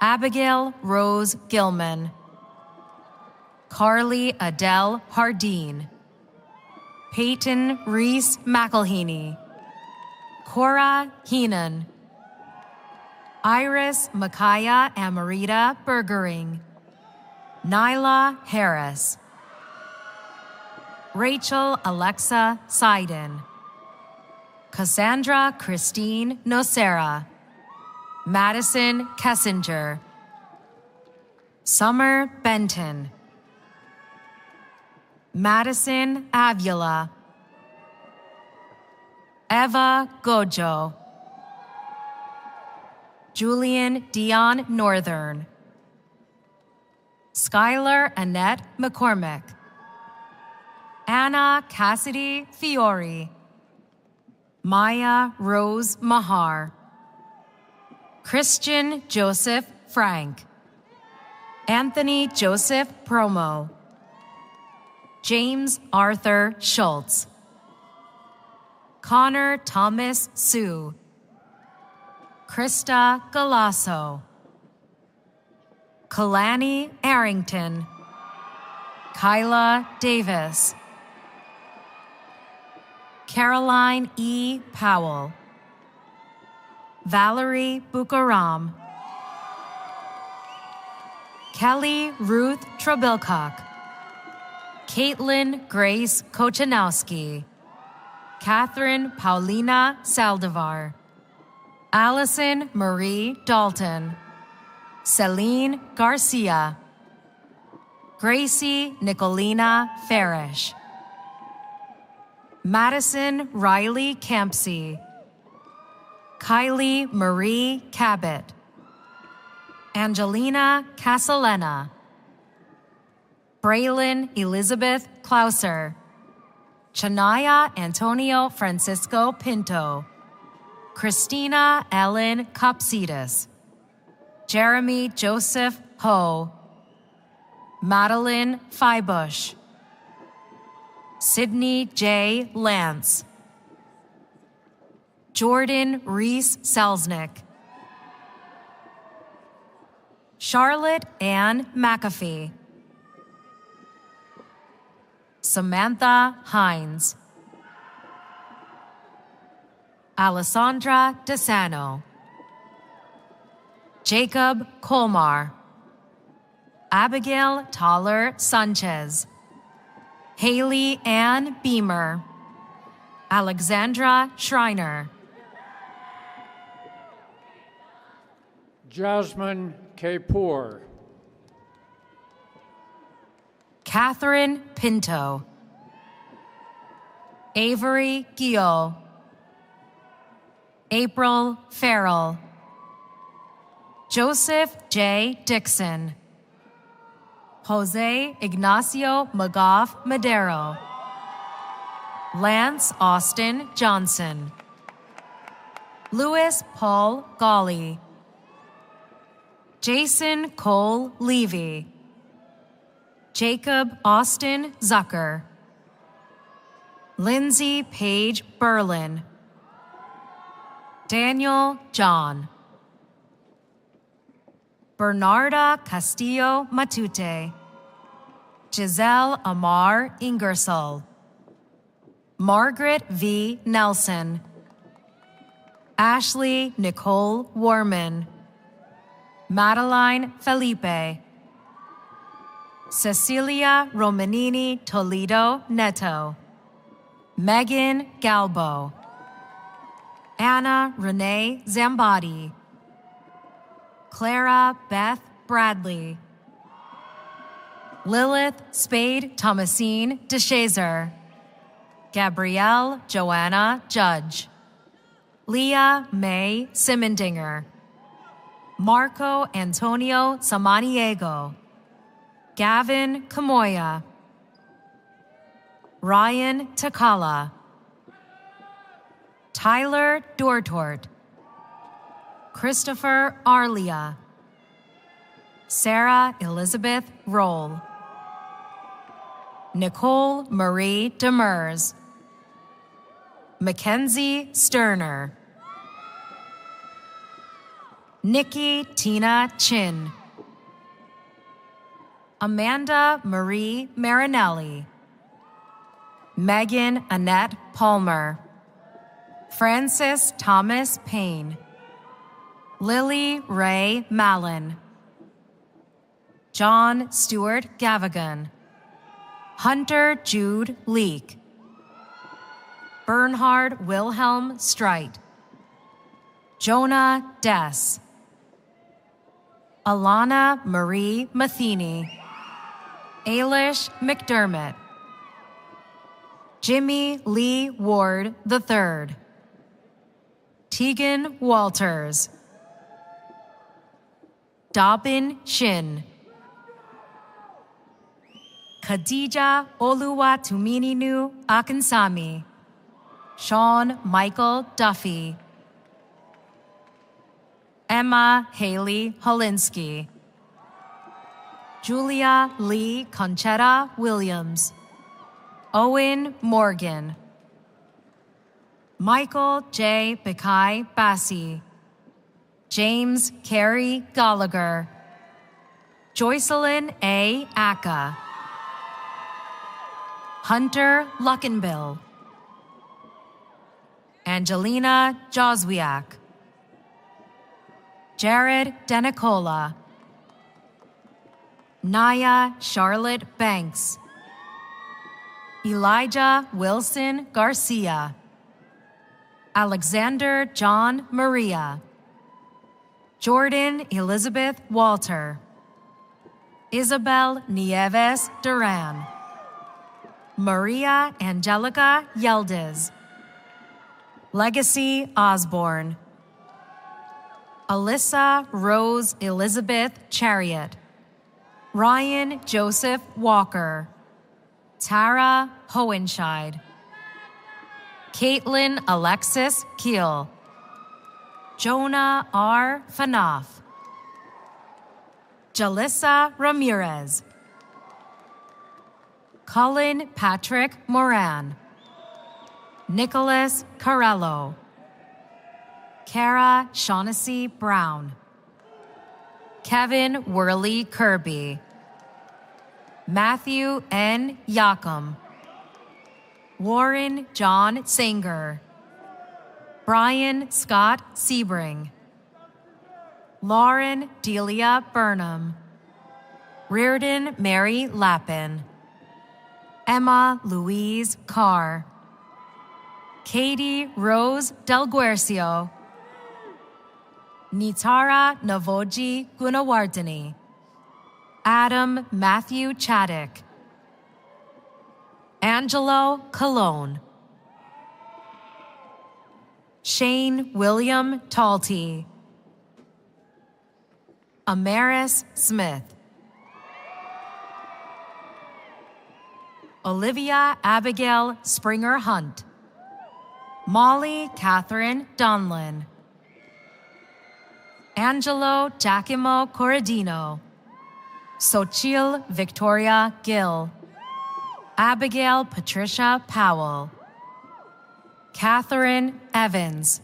Abigail Rose Gilman, Carly Adele Hardeen, Peyton Reese McElhaney, Cora Heenan, Iris Micaiah Amarita Bergering, Nyla Harris, Rachel Alexa Seiden, Cassandra Christine Nocera, Madison Kessinger, Summer Benton, Madison Avila, Eva Gojo, Julian Dion Northern, Skylar Annette McCormick, Anna Cassidy Fiore, Maya Rose Mahar, Christian Joseph Frank, Anthony Joseph Promo, James Arthur Schultz, Connor Thomas Sue, Krista Galasso, Kalani Arrington, Kyla Davis, Caroline E. Powell, Valerie Bukaram, Kelly Ruth Trebilcock, Caitlin Grace Kochanowski, Catherine Paulina Saldivar, Allison Marie Dalton, Celine Garcia, Gracie Nicolina Farish, Madison Riley Campsey, Kylie Marie Cabot, Angelina Casalena, Braylon Elizabeth Klauser, Chanaya Antonio Francisco Pinto, Christina Ellen Kopsidis, Jeremy Joseph Ho, Madeline Feibush, Sydney J. Lance, Jordan Reese Selznick, Charlotte Ann McAfee, Samantha Hines, Alessandra DeSano, Jacob Colmar, Abigail Toller Sanchez, Haley Ann Beamer, Alexandra Schreiner, Jasmine Kapoor, Catherine Pinto, Avery Guillot, April Farrell, Joseph J. Dixon, Jose Ignacio Magoff Madero, Lance Austin Johnson, Louis Paul Gawley, Jason Cole Levy, Jacob Austin Zucker, Lindsay Page Berlin, Daniel John, Bernarda Castillo Matute, Giselle Amar Ingersoll, Margaret V. Nelson, Ashley Nicole Warman, Madeline Felipe, Cecilia Romanini Toledo Neto, Megan Galbo, Anna Renee Zambati, Clara Beth Bradley, Lilith Spade Thomasine DeShazer, Gabrielle Joanna Judge, Leah May Simendinger, Marco Antonio Samaniego, Gavin Kamoya, Ryan Takala, Tyler Dortort, Christopher Arlia, Sarah Elizabeth Roll, Nicole Marie Demers, Mackenzie Sterner, Nikki Tina Chin, Amanda Marie Marinelli, Megan Annette Palmer, Francis Thomas Payne, Lily Ray Mallon, John Stewart Gavigan, Hunter Jude Leake, Bernhard Wilhelm Streit, Jonah Dess, Alana Marie Matheny, Ailish McDermott, Jimmy Lee Ward III, Tegan Walters, Dobbin Shin, Khadija Oluwatumininu Akansami, Sean Michael Duffy, Emma Haley Holinsky, Julia Lee Conchetta Williams, Owen Morgan, Michael J. Bekai Bassi, James Carey Gallagher, Joycelyn A. Aka, Hunter Luckenbill, Angelina Joswiak, Jared Denicola, Naya Charlotte Banks, Elijah Wilson Garcia, Alexander John Maria, Jordan Elizabeth Walter, Isabel Nieves Duran, Maria Angelica Yildiz, Legacy Osborne, Alyssa Rose Elizabeth Chariot, Ryan Joseph Walker, Tara Hohenscheid, Caitlin Alexis Keel, Jonah R. Fanaf, Jalissa Ramirez, Colin Patrick Moran, Nicholas Carello, Kara Shaughnessy Brown, Kevin Worley Kirby, Matthew N. Yakum, Warren John Sanger, Brian Scott Sebring, Lauren Delia Burnham, Reardon Mary Lappin, Emma Louise Carr, Katie Rose Del Guercio, Nitara Navoji Gunawardeni, Adam Matthew Chaddick, Angelo Colon, Shane William Talty, Amaris Smith, Olivia Abigail Springer Hunt, Molly Catherine Donlin, Angelo Giacomo Corradino, Sochil Victoria Gill, Abigail Patricia Powell, Catherine Evans,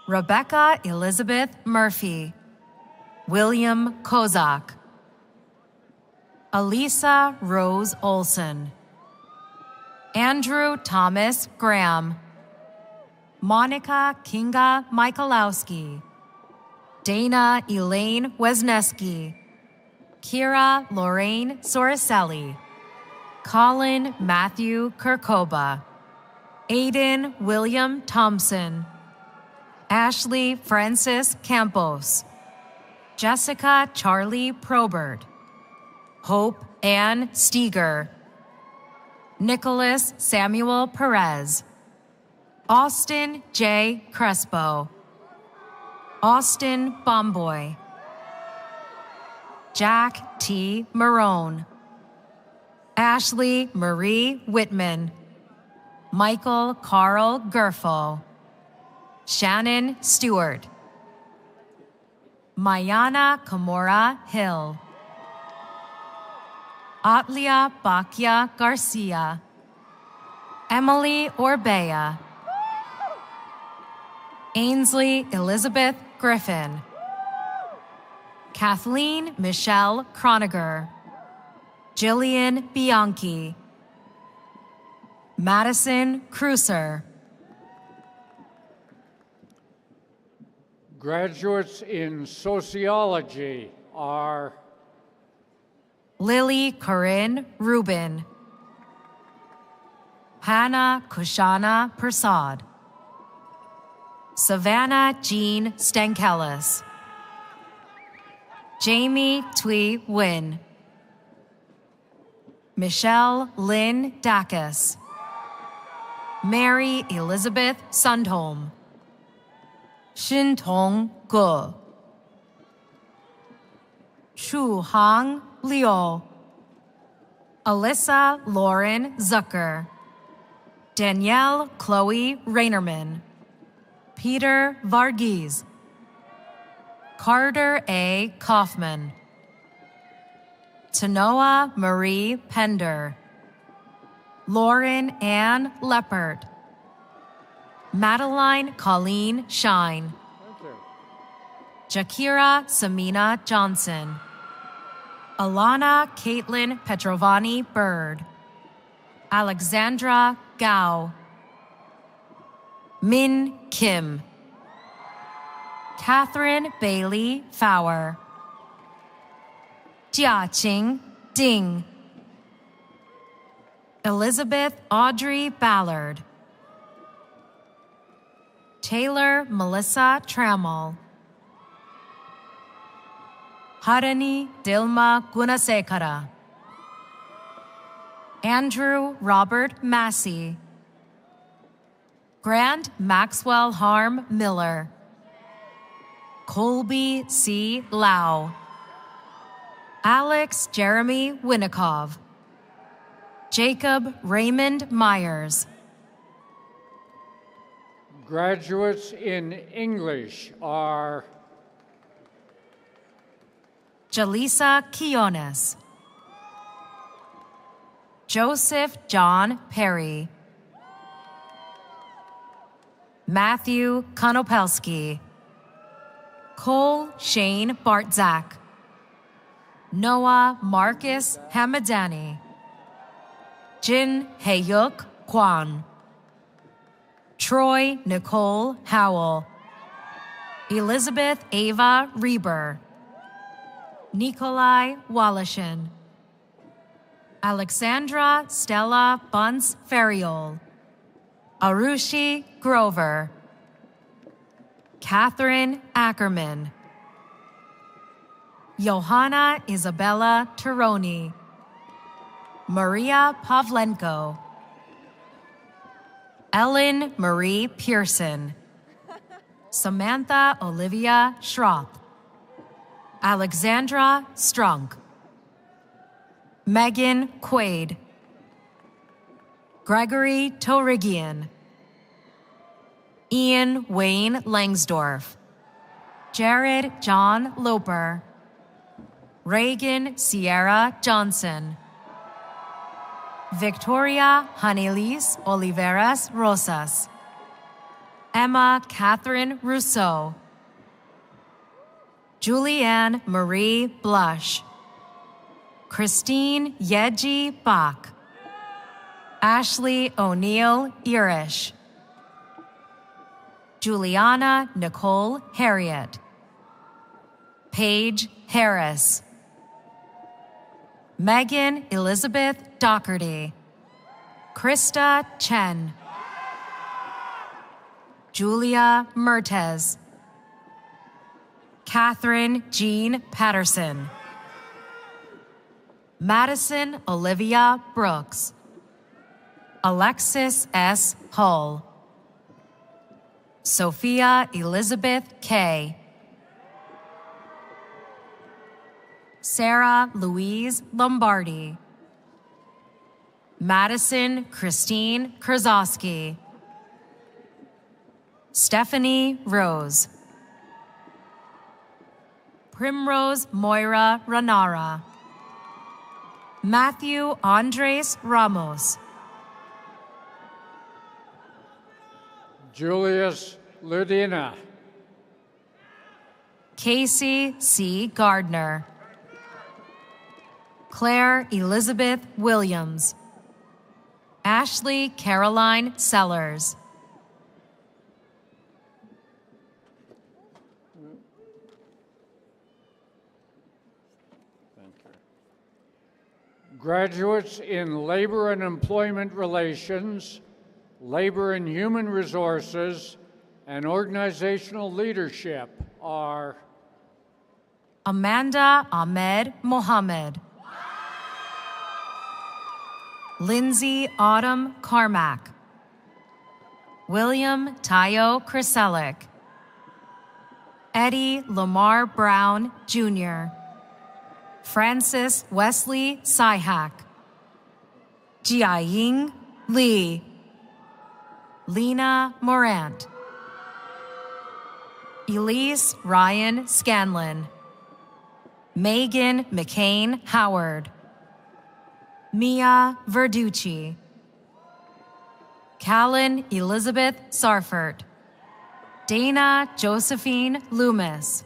Rebecca Elizabeth Murphy, William Kozak, Elisa Rose Olson, Andrew Thomas Graham, Monica Kinga Michalowski, Dana Elaine Wesneski, Kira Lorraine Soricelli, Colin Matthew Kirkoba, Aiden William Thompson, Ashley Francis Campos, Jessica Charlie Probert, Hope Ann Steger, Nicholas Samuel Perez, Austin J. Crespo, Austin Bomboy, Jack T. Marone, Ashley Marie Whitman, Michael Carl Gerfo, Shannon Stewart, Mayana Kamora Hill, Atlia Bakia Garcia, Emily Orbea, Ainsley Elizabeth Griffin, Kathleen Michelle Croniger, Jillian Bianchi, Madison Cruiser, Graduates in sociology are Lily Corinne Rubin, Hannah Kushana Prasad, Savannah Jean Stankelis, Jamie Tui Wynn, Michelle Lynn Dacus, Mary Elizabeth Sundholm, Shintong Ge, Chu Hang Liu, Alyssa Lauren Zucker, Danielle Chloe Rainerman, Peter Varghese, Carter A. Kaufman, Tanoa Marie Pender, Lauren Ann Leppert, Madeline Colleen Shine, Jakira Samina Johnson, Alana Caitlin Petrovani Bird, Alexandra Gao, Min Kim, Catherine Bailey Fowler, Jiaqing Ding, Elizabeth Audrey Ballard, Taylor Melissa Trammell, Harani Dilma Gunasekara, Andrew Robert Massey, Grant Maxwell Harm Miller, Colby C. Lau, Alex Jeremy Winnikov, Jacob Raymond Myers. Graduates in English are Jaleesa Quiones, Joseph John Perry, Matthew Konopelski, Cole Shane Bartzak, Noah Marcus Hamadani, Jin Heyuk Kwan, Troy Nicole Howell, Elizabeth Ava Reber, Nikolai Wallachin, Alexandra Stella Bunce Ferriol, Arushi Grover, Catherine Ackerman, Johanna Isabella Tironi, Maria Pavlenko, Ellen Marie Pearson, Samantha Olivia Schroth, Alexandra Strunk, Megan Quaid, Gregory Torigian, Ian Wayne Langsdorf, Jared John Loper, Reagan Sierra Johnson, Victoria Hanelis Oliveras Rosas, Emma Catherine Rousseau, Julianne Marie Blush, Christine Yeji Bach, Ashley O'Neill Irish, Juliana Nicole Harriet, Paige Harris, Megan Elizabeth Doherty, Krista Chen, Julia Mertes, Catherine Jean Patterson, Madison Olivia Brooks, Alexis S. Hull, Sophia Elizabeth Kay, Sarah Louise Lombardi, Madison Christine Krasowski, Stephanie Rose, Primrose Moira Ranara, Matthew Andres Ramos, Julius Ludina, Casey C. Gardner, Claire Elizabeth Williams, Ashley Caroline Sellers, graduates in labor and employment relations, labor and human resources, and organizational leadership are Amanda Ahmed Mohammed, Lindsay Autumn Carmack, William Tayo Kraselic, Eddie Lamar Brown, Jr., Francis Wesley Syhack, Jiaying Li, Lena Morant, Elise Ryan Scanlon, Megan McCain Howard, Mia Verducci, Callan Elizabeth Sarfert, Dana Josephine Loomis,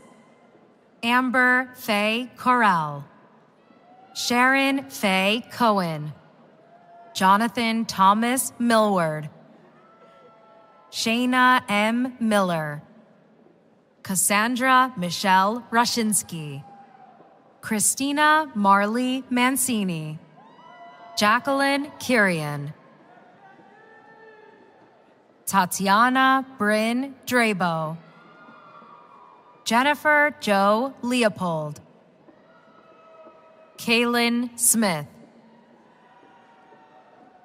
Amber Faye Corral, Sharon Faye Cohen, Jonathan Thomas Millward, Shayna M. Miller, Cassandra Michelle Rashinsky, Christina Marley Mancini, Jacqueline Kirian, Tatiana Bryn Drabo, Jennifer Jo Leopold, Kaylin Smith,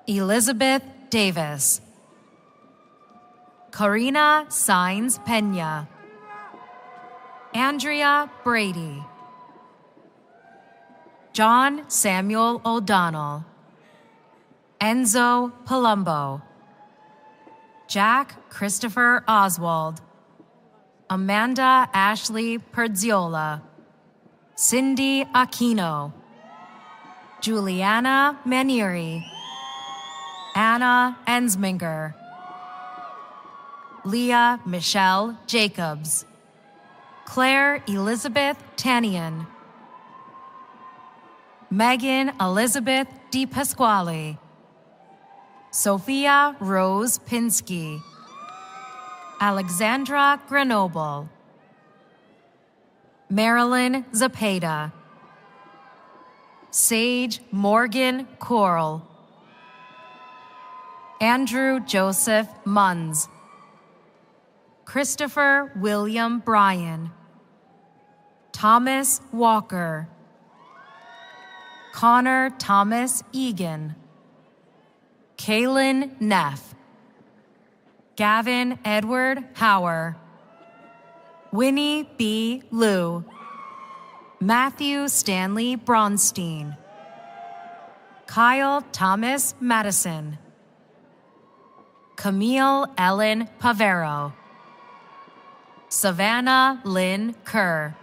Elizabeth Davis, Karina Sainz Pena, Andrea Brady, John Samuel O'Donnell, Enzo Palumbo, Jack Christopher Oswald, Amanda Ashley Perziola, Cindy Aquino, Juliana Manieri, Anna Ensminger, Leah Michelle Jacobs, Claire Elizabeth Tanian, Megan Elizabeth DiPasquale, Sophia Rose Pinsky, Alexandra Grenoble, Marilyn Zapata, Sage Morgan Coral, Andrew Joseph Munns, Christopher William Bryan, Thomas Walker, Connor Thomas Egan, Kaylin Neff, Gavin Edward Hauer, Winnie B. Liu, Matthew Stanley Bronstein, Kyle Thomas Madison, Camille Ellen Pavero, Savannah Lynn Kerr,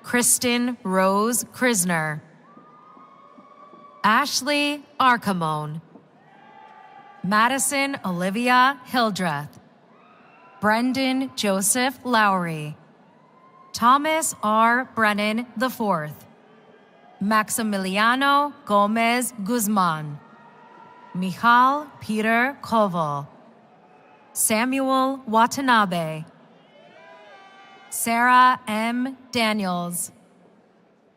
Kristen Rose Krisner, Ashley Arcamone, Madison Olivia Hildreth, Brendan Joseph Lowry, Thomas R. Brennan IV, Maximiliano Gomez Guzman, Michal Peter Koval, Samuel Watanabe, Sarah M. Daniels,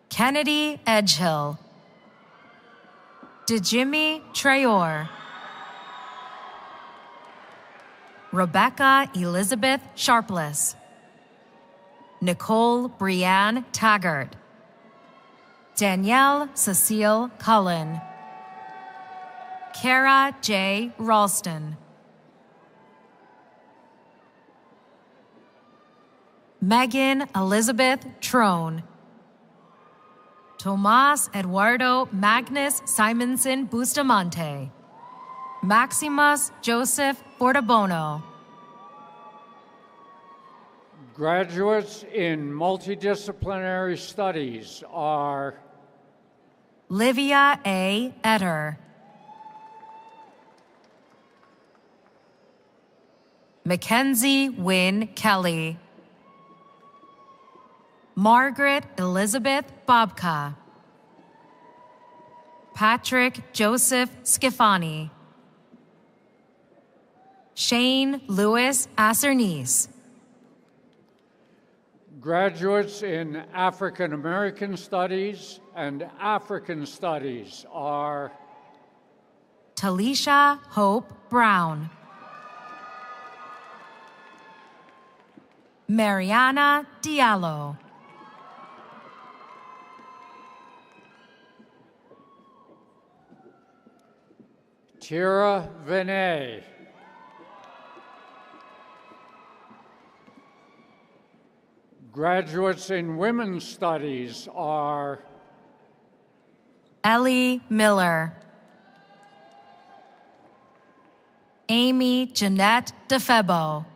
Kennedy Edgehill, DeJimmy Trayor, Rebecca Elizabeth Sharpless, Nicole Brianne Taggart, Danielle Cecile Cullen, Kara J. Ralston, Megan Elizabeth Trone, Tomas Eduardo Magnus Simonson Bustamante, Maximus Joseph Fortabono, Graduates in multidisciplinary studies are Livia A. Etter, Mackenzie Wynne Kelly, Margaret Elizabeth Babka, Patrick Joseph Scifani, Shane Lewis Assernice, graduates in African American Studies and African Studies are Talisha Hope Brown, Mariana Diallo, Tira Vinay, graduates in Women's Studies are Ellie Miller, Amy Jeanette DeFebo,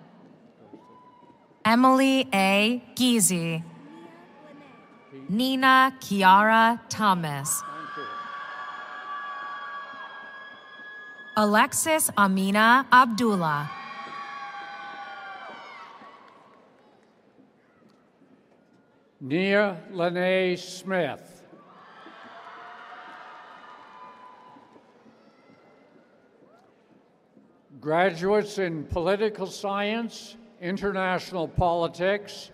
Emily A. Giese, Nina Kiara Thomas, Alexis Amina Abdullah, Nia Lene Smith, graduates in political science, international politics,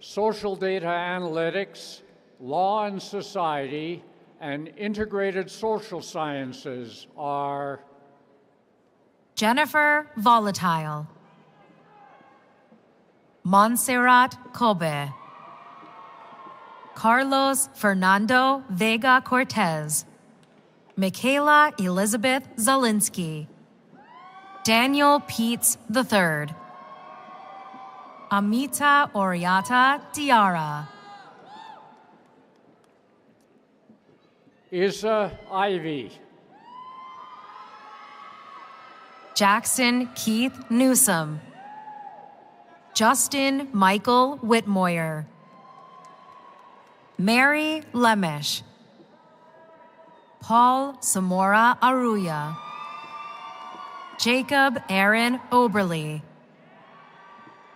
social data analytics, law and society, and integrated social sciences are Jennifer Volatile, Montserrat Kobe, Carlos Fernando Vega Cortez, Michaela Elizabeth Zalinsky, Daniel Peets III, Amita Oriata Diarra, Isa Ivy, Jackson Keith Newsom, Justin Michael Whitmoyer, Mary Lemish, Paul Samora Aruya, Jacob Aaron Oberly,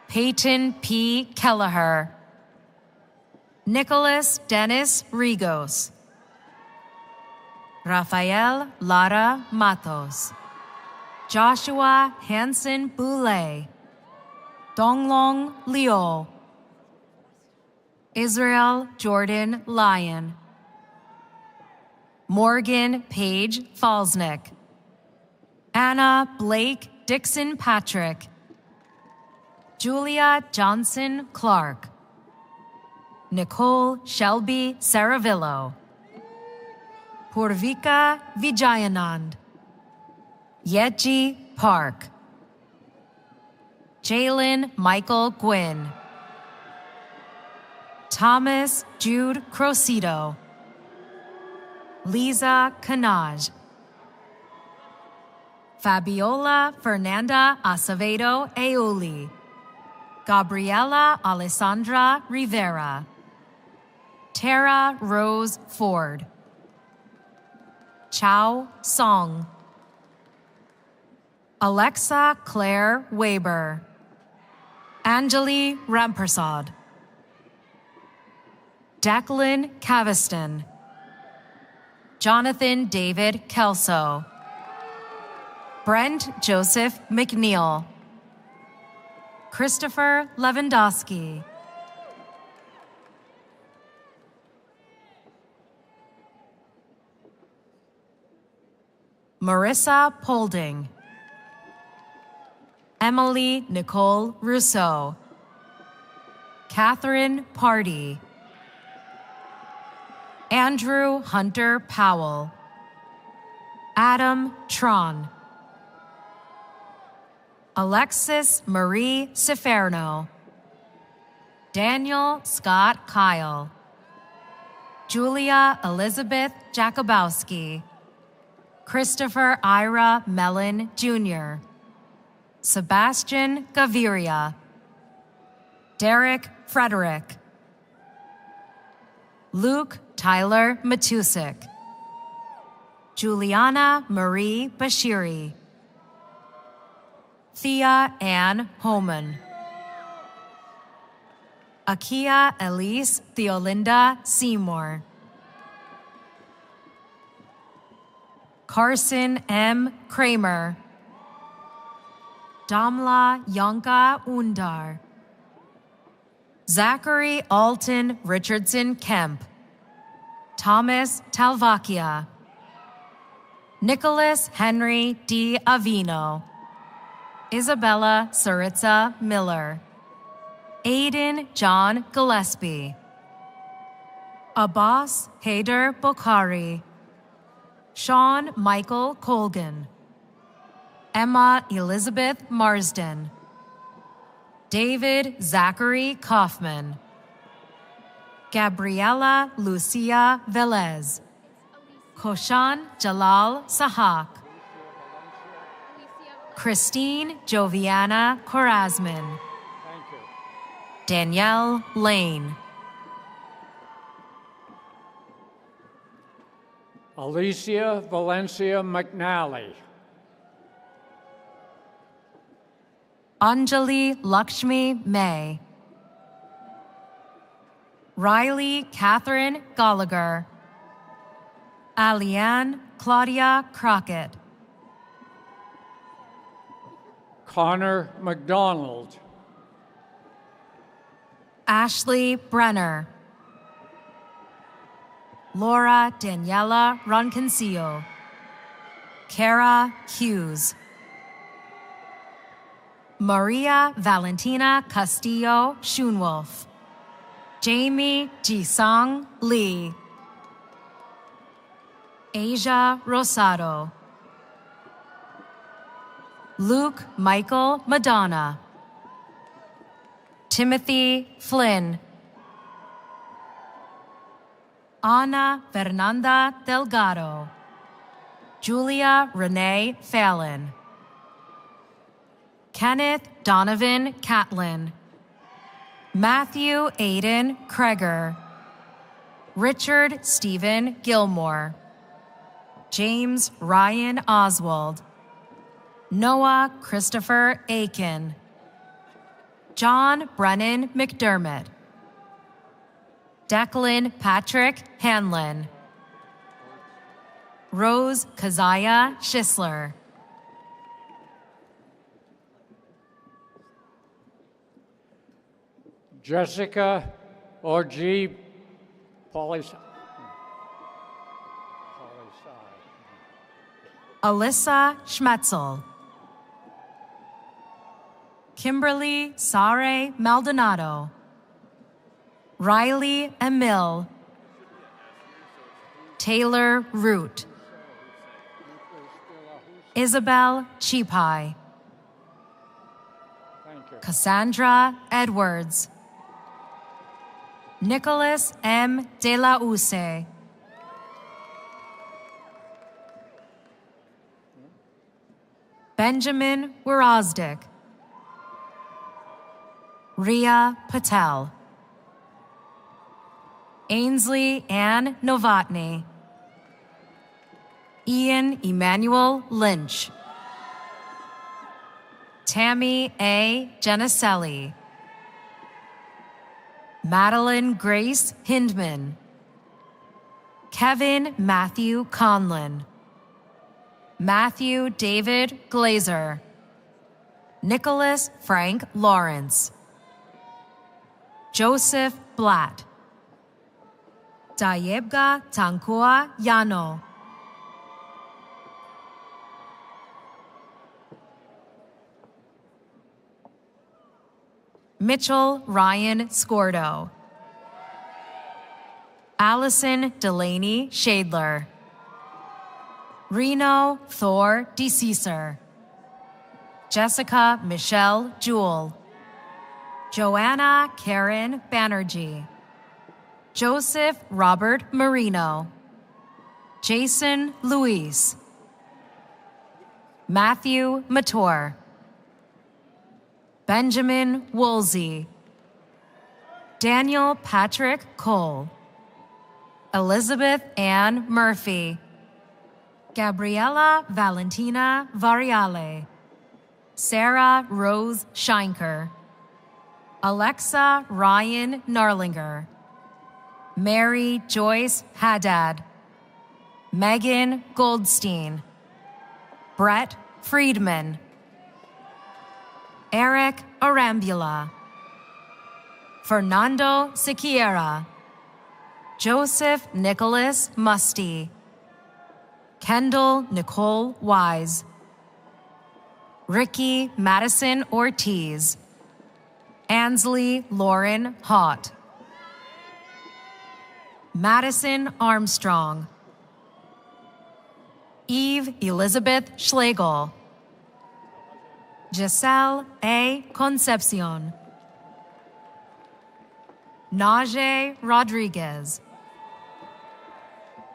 Peyton P. Kelleher, Nicholas Dennis Rigos, Rafael Lara Matos, Joshua Hansen Boulay, Donglong Liu, Israel Jordan Lyon, Morgan Page Falsnick, Anna Blake Dixon Patrick, Julia Johnson Clark, Nicole Shelby Saravillo, Purvika Vijayanand, Yeji Park, Jalen Michael Gwynn, Thomas Jude Crocito, Lisa Canage, Fabiola Fernanda Acevedo Euli, Gabriela Alessandra Rivera, Tara Rose Ford, Chao Song, Alexa Claire Weber, Anjali Rampersad, Declan Caviston, Jonathan David Kelso, Brent Joseph McNeil, Christopher Lewandowski, Marissa Polding, Emily Nicole Rousseau, Catherine Party, Andrew Hunter Powell, Adam Tron, Alexis Marie Ciferno, Daniel Scott Kyle, Julia Elizabeth Jakubowski, Christopher Ira Mellon Jr., Sebastian Gaviria, Derek Frederick, Luke Tyler Matusik, Juliana Marie Bashiri, Thea Ann Homan, Akia Elise Theolinda Seymour, Carson M. Kramer, Damla Yanka Undar, Zachary Alton Richardson Kemp, Thomas Talvakia, Nicholas Henry D. Avino, Isabella Saritza Miller, Aiden John Gillespie, Abbas Haider Bokhari, Sean Michael Colgan, Emma Elizabeth Marsden, David Zachary Kaufman, Gabriela Lucia Velez, Koshan Jalal Sahak, Christine Joviana Corazmin. Thank you. Danielle Lane. Alicia Valencia McNally. Anjali Lakshmi May. Riley Catherine Gallagher. Aliane Claudia Crockett. Connor McDonald. Ashley Brenner. Laura Daniela Roncancillo. Kara Hughes. Maria Valentina Castillo Schoenwolf. Jamie Jisung Lee. Asia Rosado. Luke Michael Madonna. Timothy Flynn. Ana Fernanda Delgado. Julia Renee Fallon. Kenneth Donovan Catlin. Matthew Aiden Kreger. Richard Stephen Gilmore. James Ryan Oswald. Noah Christopher Aiken. John Brennan McDermott. Declan Patrick Hanlon. Rose Keziah Schisler. Jessica Orji Alyssa Schmetzel. Kimberly Sare Maldonado. Riley Emil. Taylor Root. Isabel Cheapai. Thank you. Cassandra Edwards. Nicholas M. De La Use. Benjamin Wirozdik. Ria Patel. Ainsley Ann Novotny. Ian Emmanuel Lynch. Tammy A. Geneselli. Madeline Grace Hindman. Kevin Matthew Conlon. Matthew David Glazer. Nicholas Frank Lawrence. Joseph Blatt. Dayebga Tankua Yano. Mitchell Ryan Scordo. Allison Delaney Shadler. Reno Thor DeCesar. Jessica Michelle Jewell. Joanna Karen Banerjee. Joseph Robert Marino. Jason Luis. Matthew Mator. Benjamin Woolsey. Daniel Patrick Cole. Elizabeth Ann Murphy. Gabriela Valentina Variale. Sarah Rose Scheinker. Alexa Ryan Narlinger. Mary Joyce Haddad. Megan Goldstein. Brett Friedman. Eric Arambula. Fernando Siquiera. Joseph Nicholas Musty. Kendall Nicole Wise. Ricky Madison Ortiz. Ansley Lauren Hott. Madison Armstrong. Eve Elizabeth Schlegel. Giselle A. Concepcion. Najee Rodriguez.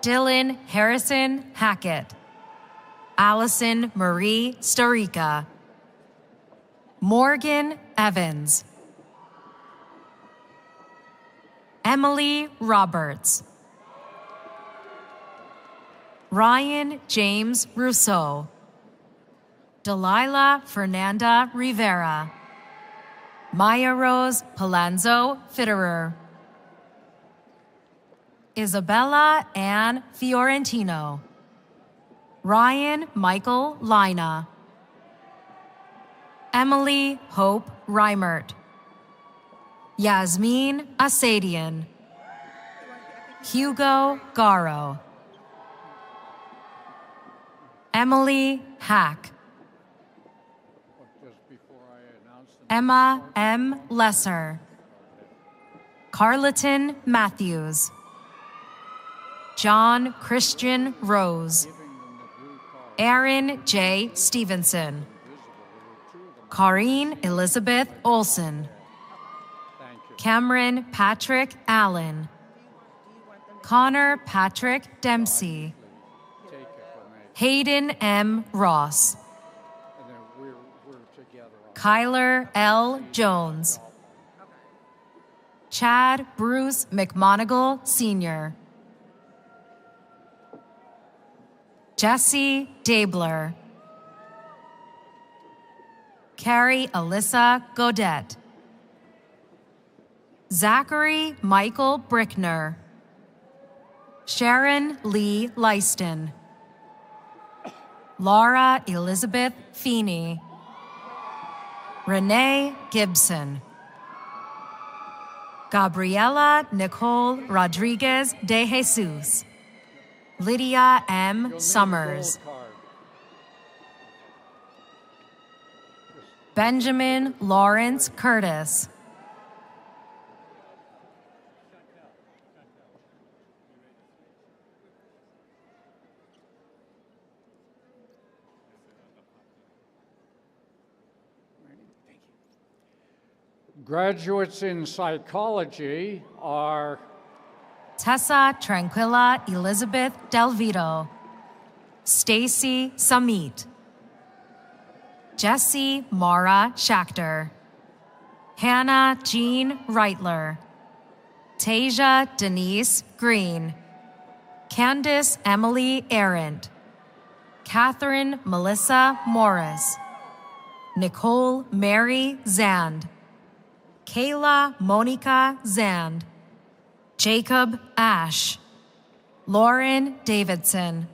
Dylan Harrison Hackett. Allison Marie Starica. Morgan Evans. Emily Roberts. Ryan James Rousseau. Delilah Fernanda Rivera. Maya Rose Palazzo Fitterer. Isabella Ann Fiorentino. Ryan Michael Lina. Emily Hope Reimert. Yasmin Asadian. Hugo Garo. Emily Hack. Emma M. Lesser. Carleton Matthews. John Christian Rose. Aaron J. Stevenson. Corrine Elizabeth Olson. Cameron Patrick Allen. Connor Patrick Dempsey. Hayden M. Ross. Kyler L. Jones. Chad Bruce McMonigal Sr. Jesse Dabler. Carrie Alyssa Godet. Zachary Michael Brickner. Sharon Lee Leiston. Laura Elizabeth Feeney. Renee Gibson. Gabriela Nicole Rodriguez de Jesus. Lydia M. Summers. Benjamin Lawrence Curtis. Graduates in psychology are Tessa Tranquilla Elizabeth Delvito. Stacy Samit. Jesse Mara Schachter. Hannah Jean Reitler. Tasia Denise Green. Candace Emily Arendt. Catherine Melissa Morris. Nicole Mary Zand. Kayla Monica Zand. Jacob Ash. Lauren Davidson.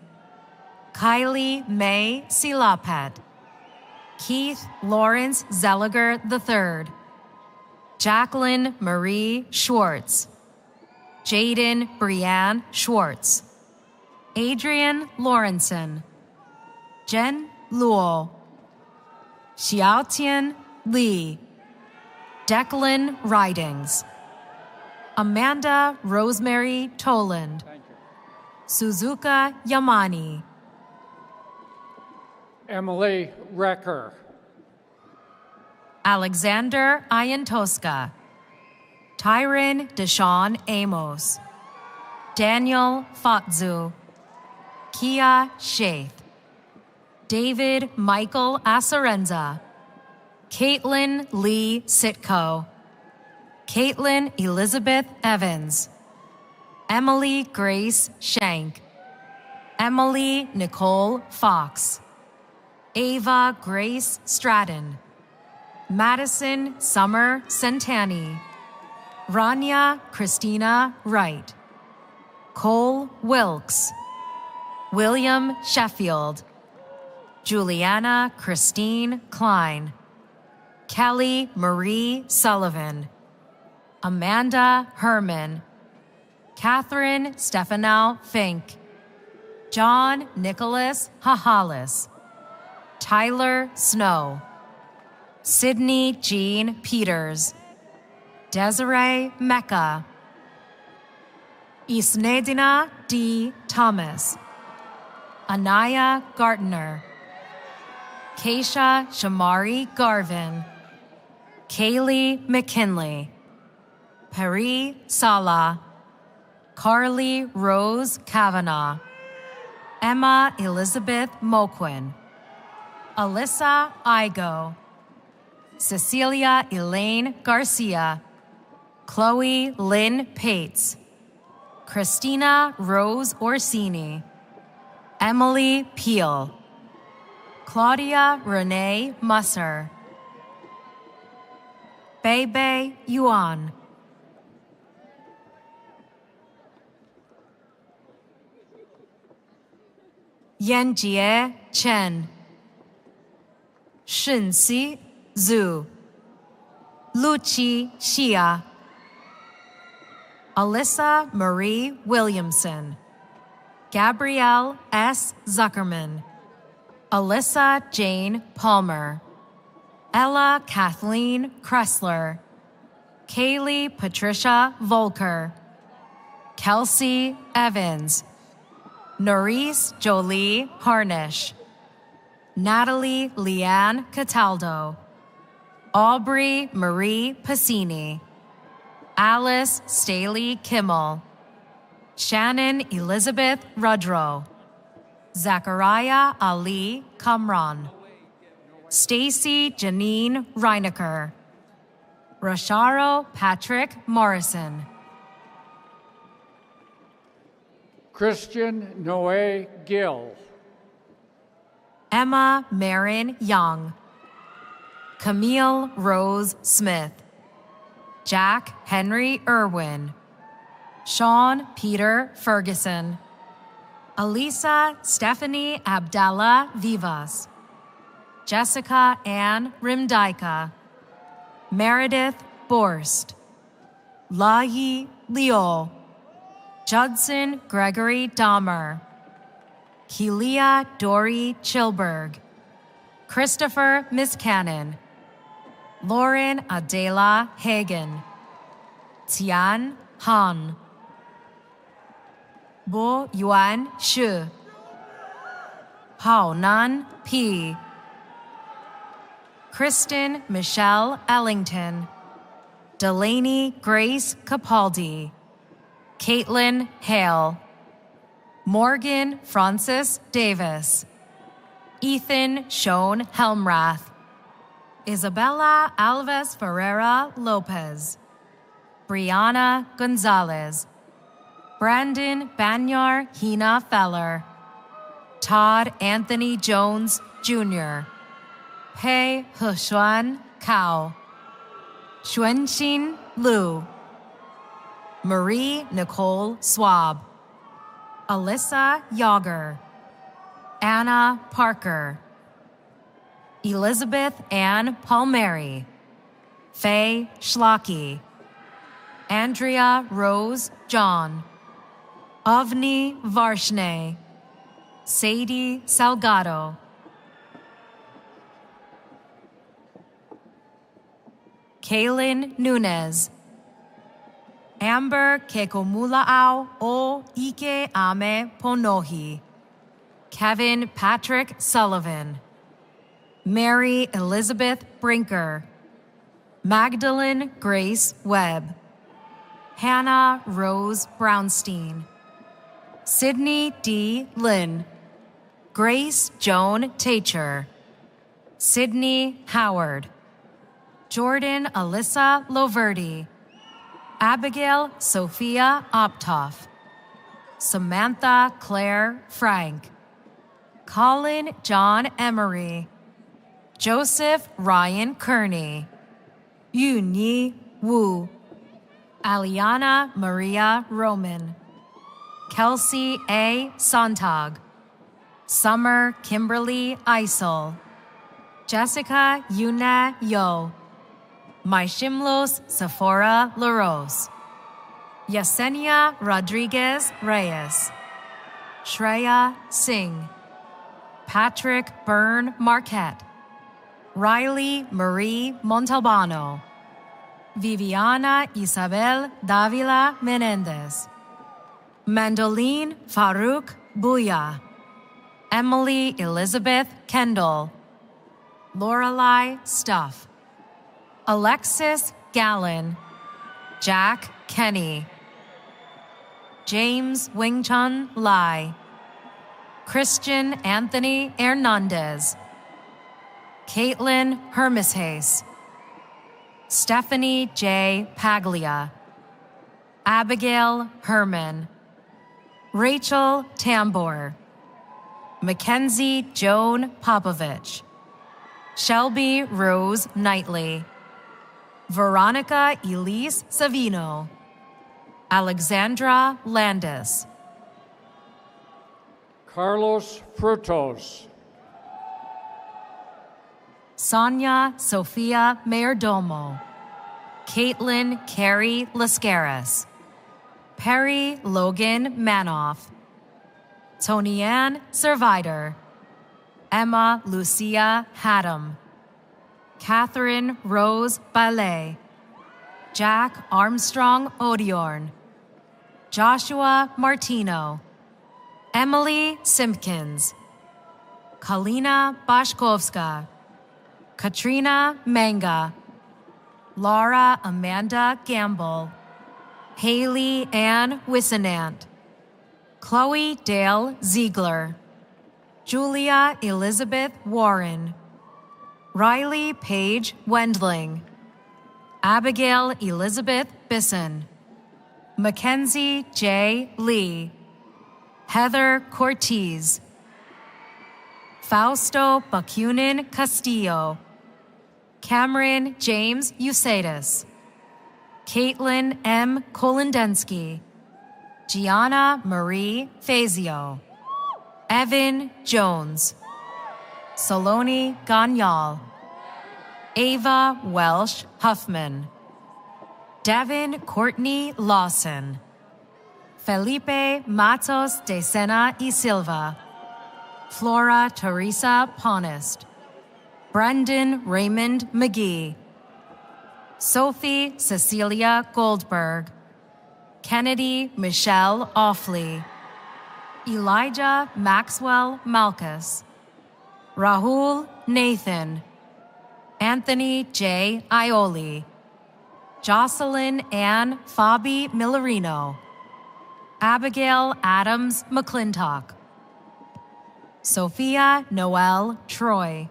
Kylie May Silapet. Keith Lawrence Zelliger III. Jacqueline Marie Schwartz. Jaden Brianne Schwartz. Adrian Lawrenson. Jen Luo. Xiaotian Li. Declan Ridings. Amanda Rosemary Toland. Suzuka Yamani. Emily Recker. Alexander Ayantoska. Tyron Deshawn Amos. Daniel Fatzu. Kia Shaith. David Michael Asarenza. Caitlin Lee Sitko. Caitlin Elizabeth Evans. Emily Grace Shank. Emily Nicole Fox. Ava Grace Stratton. Madison Summer Santani. Rania Christina Wright. Cole Wilkes. William Sheffield. Juliana Christine Klein. Kelly Marie Sullivan. Amanda Herman. Catherine Stefanow Fink. John Nicholas Hahalis. Tyler Snow. Sydney Jean Peters. Desiree Mecca. Isnedina D. Thomas. Anaya Gartner. Keisha Shamari Garvin. Kaylee McKinley. Peri Sala. Carly Rose Kavanaugh. Emma Elizabeth Moquin, Alyssa Igo, Cecilia Elaine Garcia, Chloe Lynn Pates, Christina Rose Orsini, Emily Peel, Claudia Renee Musser, Beibei Yuan, Yanjie Chen, Shunxi Zhu, Luchi Xia, Alyssa Marie Williamson, Gabrielle S. Zuckerman, Alyssa Jane Palmer, Ella Kathleen Kressler, Kaylee Patricia Volker, Kelsey Evans, Norris Jolie Harnish, Natalie Leanne Cataldo, Aubrey Marie Passini, Alice Staley Kimmel, Shannon Elizabeth Rudrow, Zachariah Ali Kamran, Stacy Janine Reinecker, Rasharo Patrick Morrison, Christian Noe Gill, Emma Marin Young, Camille Rose Smith, Jack Henry Irwin, Sean Peter Ferguson, Elisa Stephanie Abdallah Vivas, Jessica Ann Rimdaika, Meredith Borst, Lahi Leo, Judson Gregory Dahmer, Kelia Dory Chilberg, Christopher Miscannon, Lauren Adela Hagen, Tian Han, Bo Yuan Shu, Hao Nan P, Kristen Michelle Ellington, Delaney Grace Capaldi, Caitlin Hale, Morgan Francis Davis, Ethan Schoen Helmrath, Isabella Alves Ferreira Lopez, Brianna Gonzalez, Brandon Banyar Hina Feller, Todd Anthony Jones Jr., Pei Heshuan Cao, Xuanxin Liu, Marie Nicole Swab, Alyssa Yager, Anna Parker, Elizabeth Ann Palmieri, Faye Schlocke, Andrea Rose John, Avni Varshney, Sadie Salgado, Kaylin Nunez, Amber Kekomulaau O Ike Ame Ponohi, Kevin Patrick Sullivan, Mary Elizabeth Brinker, Magdalene Grace Webb, Hannah Rose Brownstein, Sydney D. Lynn, Grace Joan Tacher, Sydney Howard, Jordan Alyssa Loverty, Abigail Sophia Optoff, Samantha Claire Frank, Colin John Emery, Joseph Ryan Kearney, Yunyi Wu, Aliana Maria Roman, Kelsey A. Sontag, Summer Kimberly Isel, Jessica Yuna Yo, Maishimlos Sephora Laros, Yesenia Rodriguez Reyes, Shreya Singh, Patrick Byrne Marquette, Riley Marie Montalbano, Viviana Isabel Davila Menendez, Mandoline Farouk Bouya, Emily Elizabeth Kendall, Lorelei Stuff, Alexis Gallon, Jack Kenny, James Wingchun Lai, Christian Anthony Hernandez, Caitlin Hermeshase, Stephanie J. Paglia, Abigail Herman, Rachel Tambor, Mackenzie Joan Popovich, Shelby Rose Knightley, Veronica Elise Savino, Alexandra Landis, Carlos Frutos, Sonia Sofia Mayordomo, Caitlin Carey Lascaris, Perry Logan Manoff, Tony Ann Servitor, Emma Lucia Haddam, Catherine Rose Ballet, Jack Armstrong Odiorn, Joshua Martino, Emily Simpkins, Kalina Bashkovska, Katrina Manga, Laura Amanda Gamble, Haley Ann Wissenant, Chloe Dale Ziegler, Julia Elizabeth Warren, Riley Paige Wendling, Abigail Elizabeth Bisson, Mackenzie J. Lee, Heather Cortez, Fausto Bakunin Castillo, Cameron James Eustatus, Caitlin M. Kolendensky, Gianna Marie Fazio, Evan Jones, Saloni Ganyal, Ava Welsh Huffman, Devin Courtney Lawson, Felipe Matos de Sena y Silva, Flora Teresa Ponist, Brendan Raymond McGee, Sophie Cecilia Goldberg, Kennedy Michelle Offley, Elijah Maxwell Malkus, Rahul Nathan, Anthony J. Ioli, Jocelyn Ann Fabi Millerino, Abigail Adams McClintock, Sophia Noel Troy,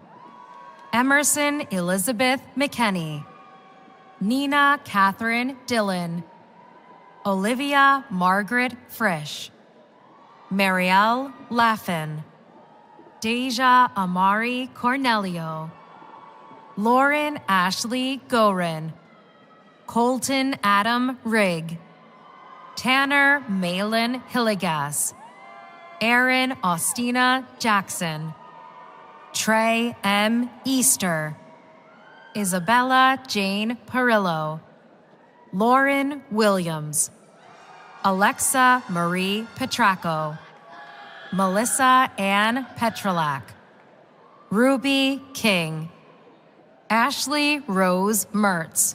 Emerson Elizabeth McKenney, Nina Catherine Dillon, Olivia Margaret Frisch, Marielle Laffin, Deja Amari Cornelio, Lauren Ashley Gorin, Colton Adam Rigg, Tanner Malin Hillegas, Aaron Austina Jackson, Trey M. Easter, Isabella Jane Perillo, Lauren Williams, Alexa Marie Petracco, Melissa Ann Petrolak, Ruby King, Ashley Rose Mertz,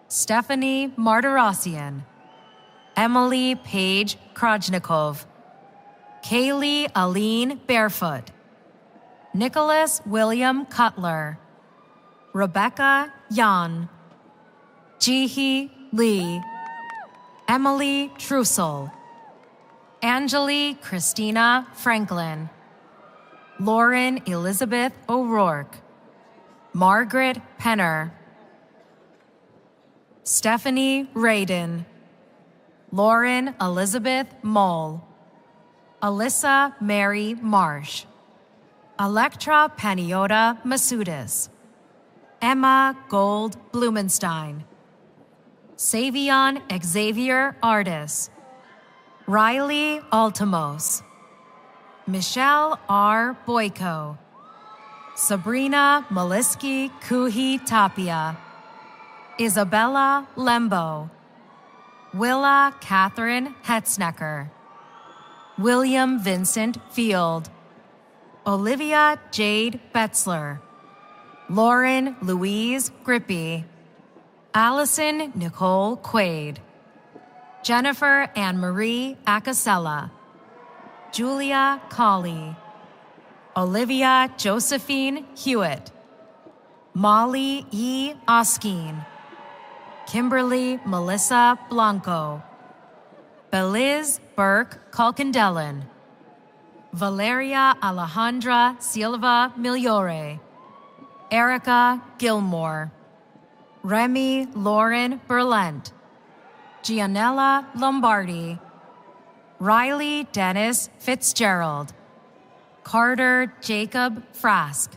Stephanie Martyrosian, Emily Paige Krajnikov, Kaylee Aline Barefoot, Nicholas William Cutler, Rebecca Yan, Jihi Lee, Emily Trussell, Angeli Christina Franklin, Lauren Elizabeth O'Rourke, Margaret Penner, Stephanie Radin, Lauren Elizabeth Moll, Alyssa Mary Marsh, Electra Paniota Masudis, Emma Gold Blumenstein, Savion Xavier Artis, Riley Altimos, Michelle R. Boyko, Sabrina Maliski Kuhi Tapia, Isabella Lembo, Willa Catherine Hetznecker, William Vincent Field, Olivia Jade Betzler, Lauren Louise Grippy, Allison Nicole Quaid, Jennifer Anne-Marie Acasella, Julia Colley, Olivia Josephine Hewitt, Molly E. Oskeen, Kimberly Melissa Blanco, Beliz Burke Kalkendellen, Valeria Alejandra Silva Migliore, Erica Gilmore, Remy Lauren Berlent, Gianella Lombardi, Riley Dennis Fitzgerald, Carter Jacob Frask,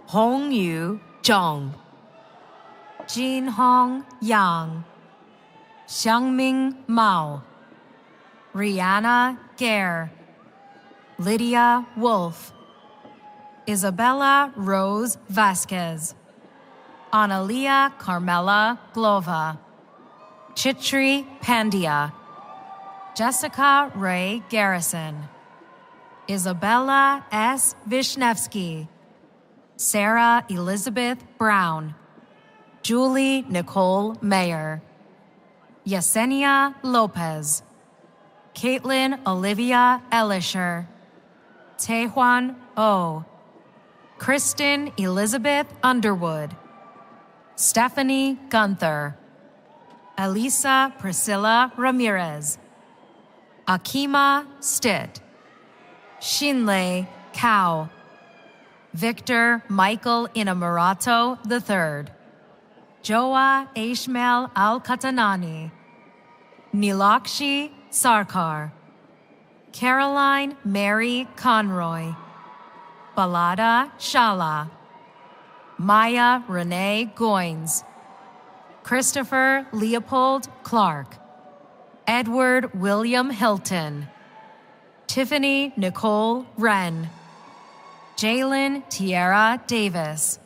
Hong Yu Zhong, Jin Hong Yang, Xiangming Mao, Rihanna Gare, Lydia Wolf, Isabella Rose Vasquez, Analia Carmela Glova, Chitri Pandya, Jessica Ray Garrison, Isabella S. Vishnevsky, Sarah Elizabeth Brown, Julie Nicole Mayer, Yesenia Lopez, Caitlin Olivia Ellisher, Taejuan O, Kristen Elizabeth Underwood, Stephanie Gunther, Elisa Priscilla Ramirez, Akima Stitt, Shinlei Kao, Victor Michael Inamurato III, Joa Ishmael Al-Katanani, Nilakshi Sarkar, Caroline Mary Conroy, Balada Shala, Maya Renee Goins, Christopher Leopold Clark, Edward William Hilton, Tiffany Nicole Wren, Jalen Tierra Davis,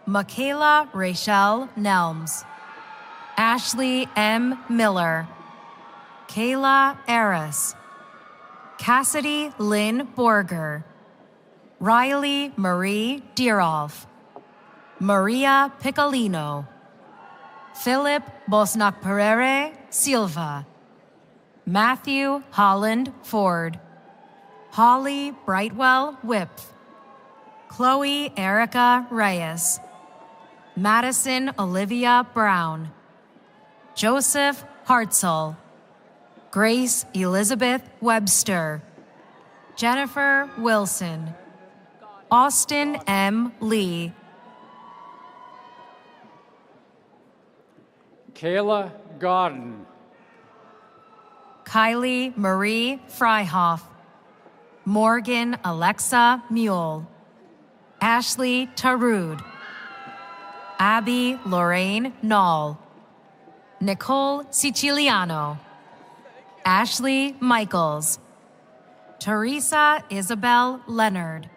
Michaela Rachel Nelms, Ashley M. Miller, Kayla Aris, Cassidy Lynn Borger, Riley Marie Dierolf, Maria Piccolino, Philip Bosnac Pereira Silva, Matthew Holland Ford, Holly Brightwell Whipf, Chloe Erica Reyes, Madison Olivia Brown, Joseph Hartzell, Grace Elizabeth Webster, Jennifer Wilson, Austin M. Lee, Kayla Godden, Kylie Marie Freihoff, Morgan Alexa Mule, Ashley Tarud, Abby Lorraine Knoll, Nicole Siciliano, Ashley Michaels, Teresa Isabel Leonard,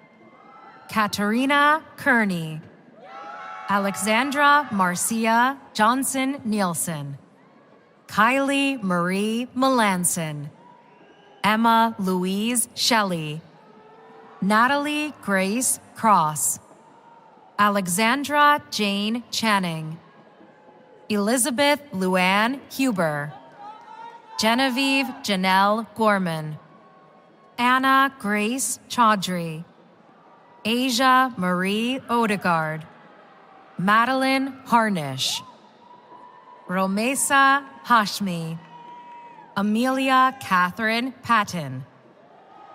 Katerina Kearney, Alexandra Marcia Johnson Nielsen, Kylie Marie Melanson, Emma Louise Shelley, Natalie Grace Cross, Alexandra Jane Channing, Elizabeth Luann Huber, Genevieve Janelle Gorman, Anna Grace Chaudhry, Asia Marie Odegaard, Madeline Harnish, Romesa Hashmi, Amelia Catherine Patton,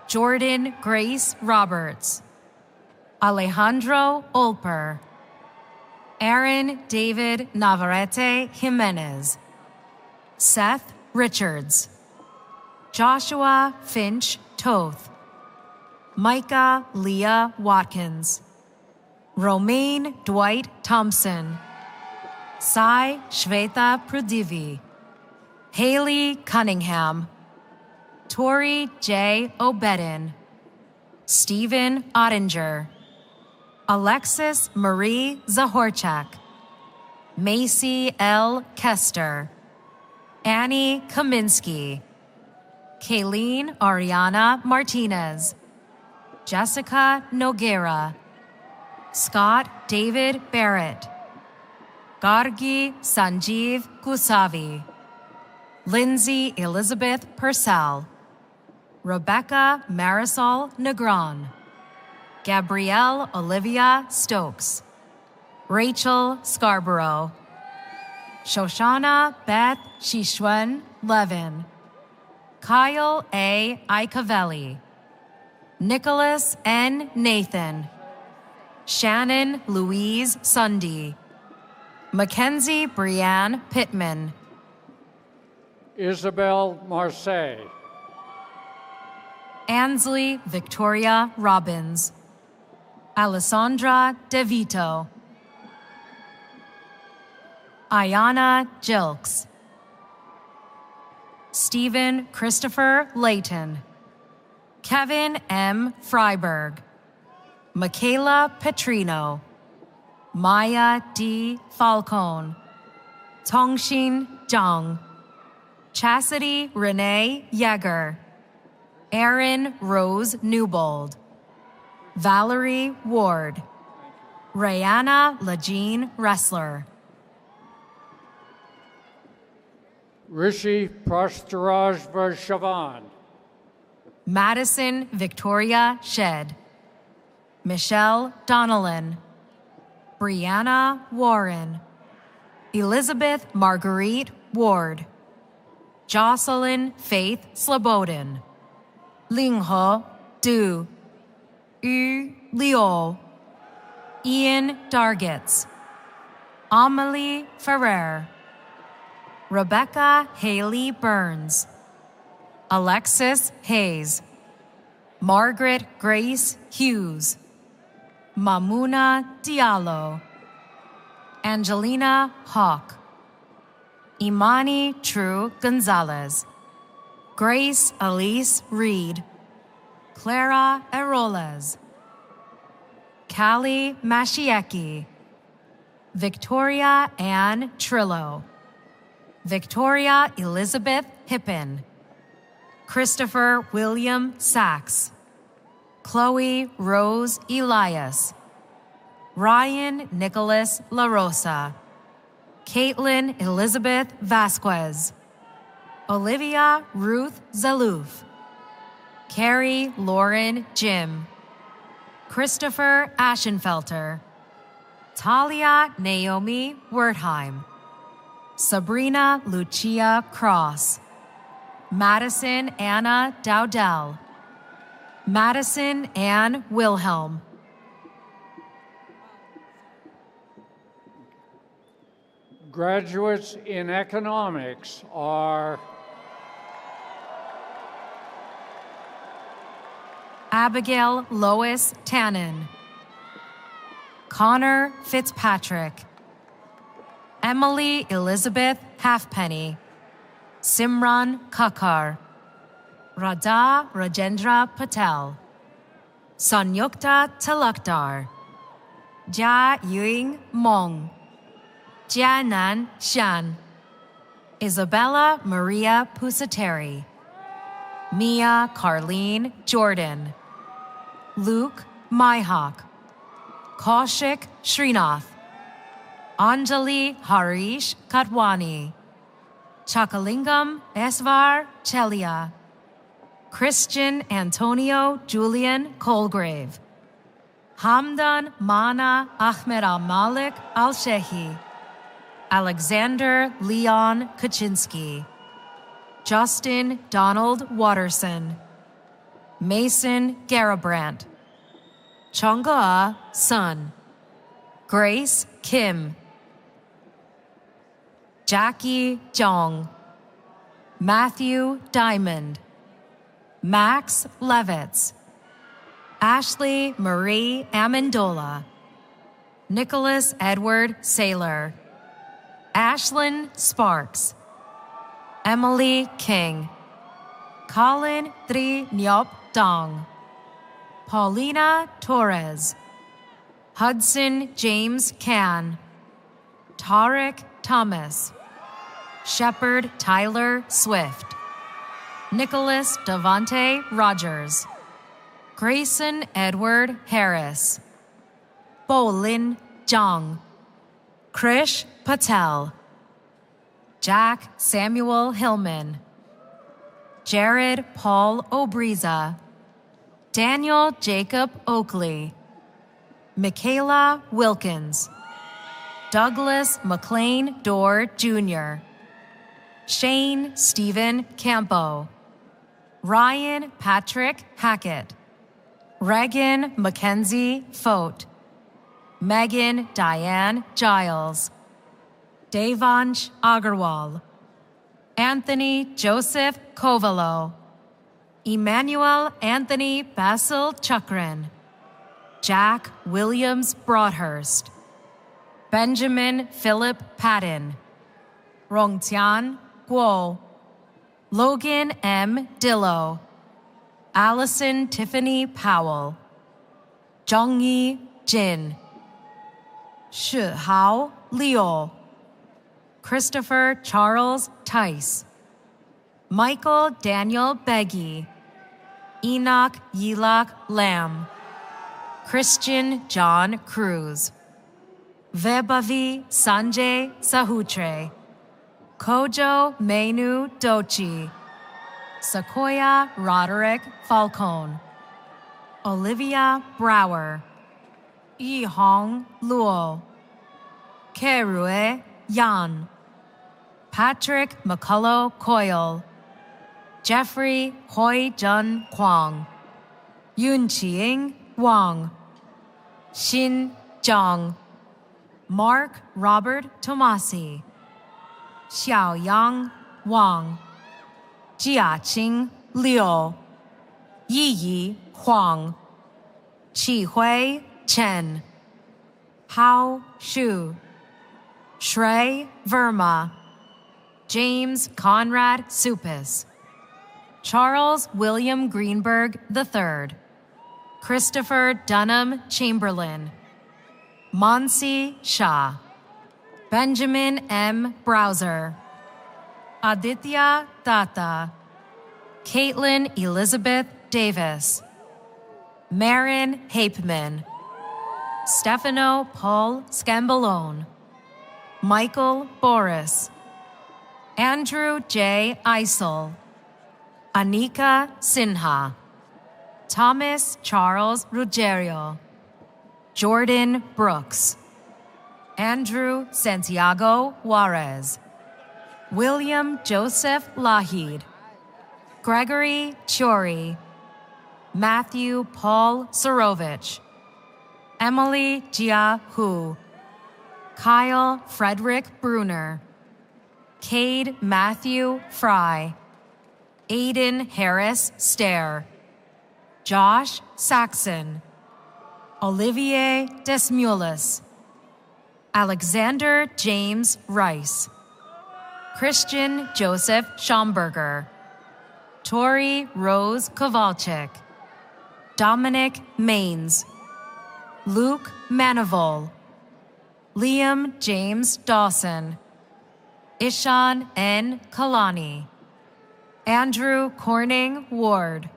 Jordan Grace Roberts, Alejandro Olper, Aaron David Navarrete Jimenez, Seth Richards, Joshua Finch Toth, Micah Leah Watkins, Romaine Dwight Thompson, Sai Shweta Prudivi, Haley Cunningham, Tori J. Obedin, Stephen Ottinger, Alexis Marie Zahorchak, Macy L. Kester, Annie Kaminsky, Kayleen Ariana Martinez, Jessica Noguera, Scott David Barrett, Gargi Sanjeev Gusavi, Lindsay Elizabeth Purcell, Rebecca Marisol Negron, Gabrielle Olivia Stokes, Rachel Scarborough, Shoshana Beth Shishwan Levin, Kyle A. Icavelli, Nicholas N. Nathan, Shannon Louise Sundy, Mackenzie Brianne Pittman, Isabel Marseille, Ansley Victoria Robbins, Alessandra DeVito, Ayana Jilks, Stephen Christopher Layton, Kevin M. Freiberg, Michaela Petrino, Maya D. Falcone, Tongxin Zhang, Chastity Renee Yeager, Erin Rose Newbold, Valerie Ward, Rayanna Lajeen Ressler, Rishi Prastaraj Varshavan, Madison Victoria Shed, Michelle Donnellan, Brianna Warren, Elizabeth Marguerite Ward, Jocelyn Faith Slobodin, Linghe Du, Yu Liu, Ian Dargitz, Amelie Ferrer, Rebecca Haley Burns, Alexis Hayes, Margaret Grace Hughes, Mamuna Diallo, Angelina Hawk, Imani True Gonzalez, Grace Elise Reed, Clara Eroles, Callie Mashieki, Victoria Ann Trillo, Victoria Elizabeth Hippen, Christopher William Sachs, Chloe Rose Elias, Ryan Nicholas LaRosa, Caitlin Elizabeth Vasquez, Olivia Ruth Zaloof, Carrie Lauren Jim, Christopher Aschenfelter, Talia Naomi Wertheim, Sabrina Lucia Cross, Madison Anna Dowdell, Madison Ann Wilhelm, Graduates in economics are Abigail Lois Tannen, Connor Fitzpatrick, Emily Elizabeth Halfpenny, Simran Kakar, Radha Rajendra Patel, Sanyukta Talakdar, Jia Ying Mong, Jianan Shan, Isabella Maria Pusateri, Mia Carlene Jordan, Luke Myhawk, Kaushik Srinath, Anjali Harish Katwani, Chakalingam Esvar Chelia, Christian Antonio Julian Colgrave, Hamdan Mana Ahmed Al-Malik Al-Shehi, Alexander Leon Kaczynski, Justin Donald Watterson, Mason Garabrandt, Chonga Sun, Grace Kim, Jackie Jong, Matthew Diamond, Max Levitz, Ashley Marie Amendola, Nicholas Edward Saylor, Ashlyn Sparks, Emily King, Colin Tri Nyop Dong, Paulina Torres, Hudson James Can, Tarek Thomas, Shepard Tyler Swift, Nicholas Devante Rogers, Grayson Edward Harris, Bolin Zhang, Krish Patel, Jack Samuel Hillman, Jared Paul Obriza, Daniel Jacob Oakley, Michaela Wilkins, Douglas McLean Dorr Jr., Shane Stephen Campo, Ryan Patrick Hackett, Regan Mackenzie Fote, Megan Diane Giles, Devansh Agarwal, Anthony Joseph Kovalo, Emmanuel Anthony Basil Chakran, Jack Williams Broadhurst, Benjamin Philip Patton, Rongtian Guo, Logan M. Dillo, Allison Tiffany Powell, Zhongyi Jin, Shihao Liu, Christopher Charles Tice, Michael Daniel Beggy, Enoch Yilak Lam, Christian John Cruz, Vebavi Sanjay Sahutre, Kojo Menu Dochi, Sequoia Roderick Falcone, Olivia Brower, Yihong Luo, Kerue Yan, Patrick McCullough Coyle, Jeffrey Hoi Jun Kwang, Yunqing Wang, Xin Zhang, Mark Robert Tomasi, Xiaoyang Wang, Jiaqing Liu, Yiyi Huang, Qihui Chen, Hao Shu, Shrey Verma, James Conrad Supis, Charles William Greenberg III, Christopher Dunham Chamberlain, Mansi Shah, Benjamin M. Browser, Aditya Datta, Caitlin Elizabeth Davis, Marin Hapeman, Stefano Paul Scambalone, Michael Boris, Andrew J. Eisel, Anika Sinha, Thomas Charles Ruggiero, Jordan Brooks, Andrew Santiago Juarez, William Joseph Lahid, Gregory Chori, Matthew Paul Sorovich, Emily Jia Hu, Kyle Frederick Bruner, Cade Matthew Fry, Aiden Harris Stair, Josh Saxon, Olivier Desmulis, Alexander James Rice, Christian Joseph Schomburger, Tori Rose Kowalczyk, Dominic Maines, Luke Manivol, Liam James Dawson, Ishan N. Kalani, Andrew Corning Ward,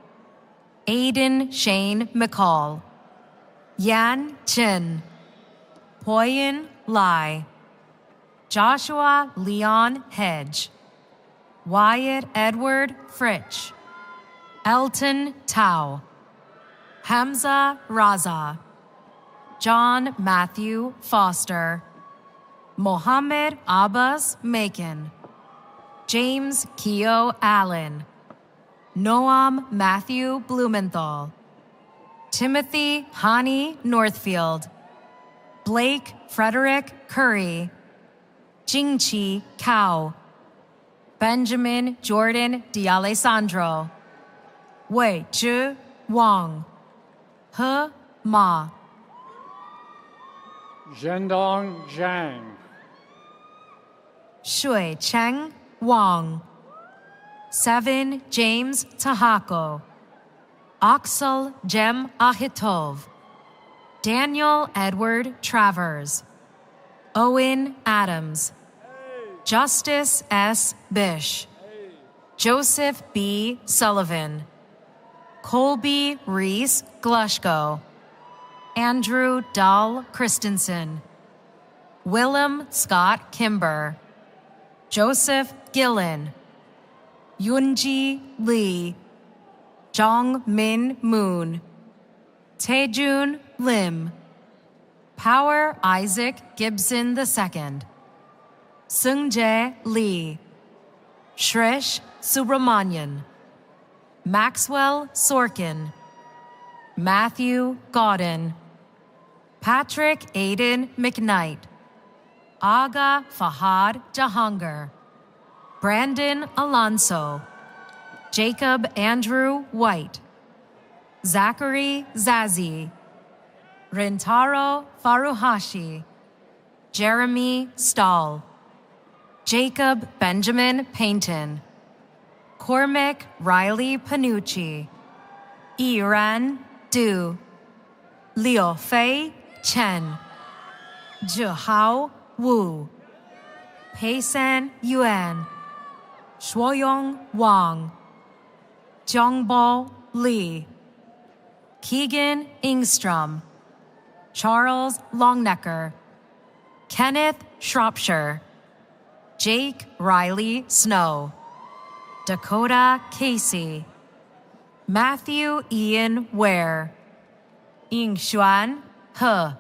Aiden Shane McCall, Yan Chin, Poyen Lai, Joshua Leon Hedge, Wyatt Edward Fritsch, Elton Tao, Hamza Raza, John Matthew Foster, Mohammed Abbas Macon, James Keo Allen, Noam Matthew Blumenthal, Timothy Hani Northfield, Blake Frederick Curry, Jingqi Cao, Benjamin Jordan D'Alessandro, Wei Zhi Wang, He Ma, Zhendong Zhang, Shui Cheng Wang, Seven James Tahako, Oxel Jem Ahitov, Daniel Edward Travers, Owen Adams, Justice S. Bish, Joseph B. Sullivan, Colby Reese Glushko, Andrew Dahl Christensen, Willem Scott Kimber, Joseph Gillen, Yunji Lee, Jong Min Moon, Taejun Lim, Power Isaac Gibson II, Sungjae Lee, Shrish Subramanian, Maxwell Sorkin, Matthew Godden, Patrick Aiden McKnight, Aga Fahad Jahangir, Brandon Alonso, Jacob Andrew White, Zachary Zazi, Rintaro Faruhashi, Jeremy Stahl, Jacob Benjamin Paynton, Cormac Riley Panucci, Iran Du, Liu Fei Chen, Zhihao Wu, Peisan Yuan, Shuoyong Wang, Zhongbo Li, Keegan Ingstrom, Charles Longnecker, Kenneth Shropshire, Jake Riley Snow, Dakota Casey, Matthew Ian Ware, Yingxuan He,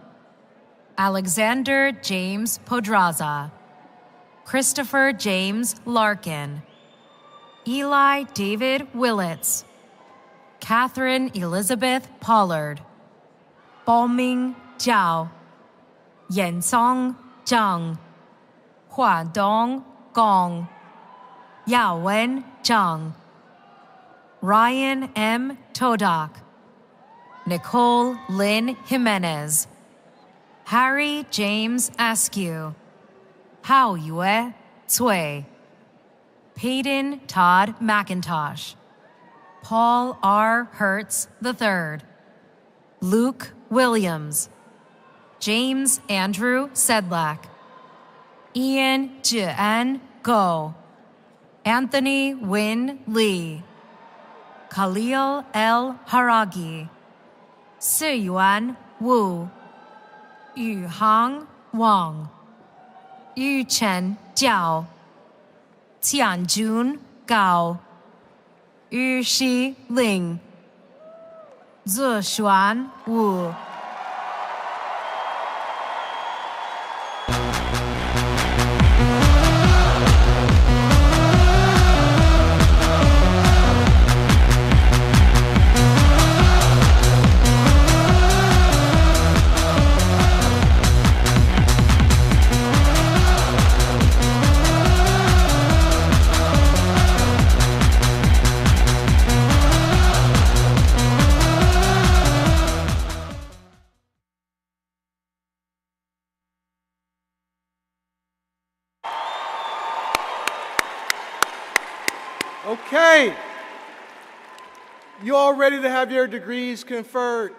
Alexander James Podraza, Christopher James Larkin, Eli David Willits, Catherine Elizabeth Pollard, Baoming Zhao, Yensong Zhang, Huadong Gong, Yawen Zhang, Ryan M. Todak, Nicole Lynn Jimenez, Harry James Askew, Hao Yue Cui, Peyton Todd McIntosh, Paul R. Hertz III, Luke Williams, James Andrew Sedlak, Ian Jian Go, Anthony Win Lee, Khalil L. Haragi, Siyuan Wu, Yuhang Wang, Yuchen Jiao, Tianjun Gao, Yushi Ling, Zishuan Wu. Okay. You all ready to have your degrees conferred?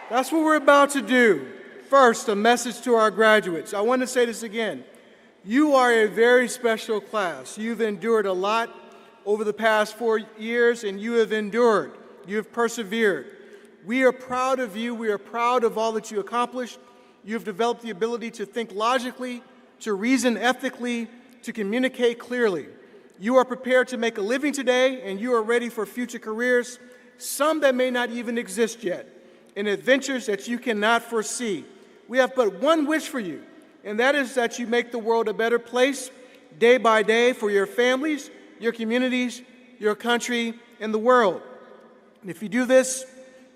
That's what we're about to do. First, a message to our graduates. I want to say this again. You are a very special class. You've endured a lot over the past 4 years, and you have endured. You have persevered. We are proud of you. We are proud of all that you accomplished. You've developed the ability to think logically, to reason ethically, to communicate clearly. You are prepared to make a living today, and you are ready for future careers, some that may not even exist yet, and adventures that you cannot foresee. We have but one wish for you, and that is that you make the world a better place day by day for your families, your communities, your country, and the world. And if you do this,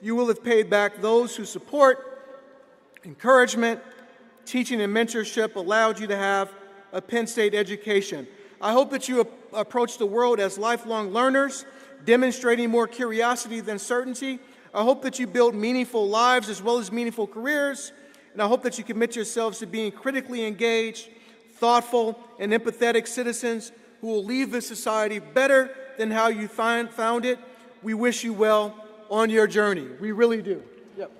you will have paid back those whose support, encouragement, teaching, and mentorship allowed you to have a Penn State education. I hope that you approach the world as lifelong learners, demonstrating more curiosity than certainty. I hope that you build meaningful lives as well as meaningful careers, and I hope that you commit yourselves to being critically engaged, thoughtful, and empathetic citizens who will leave this society better than how you found it. We wish you well on your journey. We really do. Yep.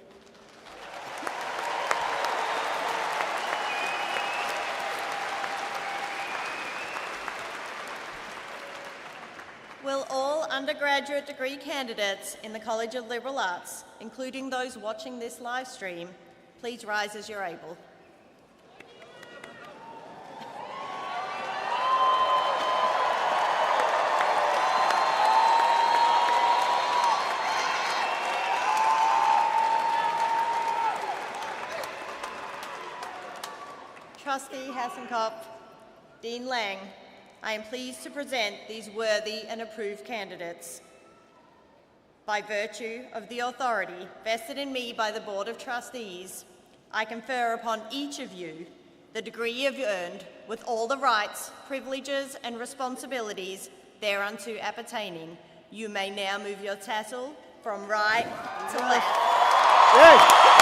Will all undergraduate degree candidates in the College of Liberal Arts, including those watching this live stream, please rise as you're able. Trustee Hassenkopf, Dean Lang, I am pleased to present these worthy and approved candidates. By virtue of the authority vested in me by the Board of Trustees, I confer upon each of you the degree you have earned with all the rights, privileges, and responsibilities thereunto appertaining. You may now move your tassel from right to left. Yay.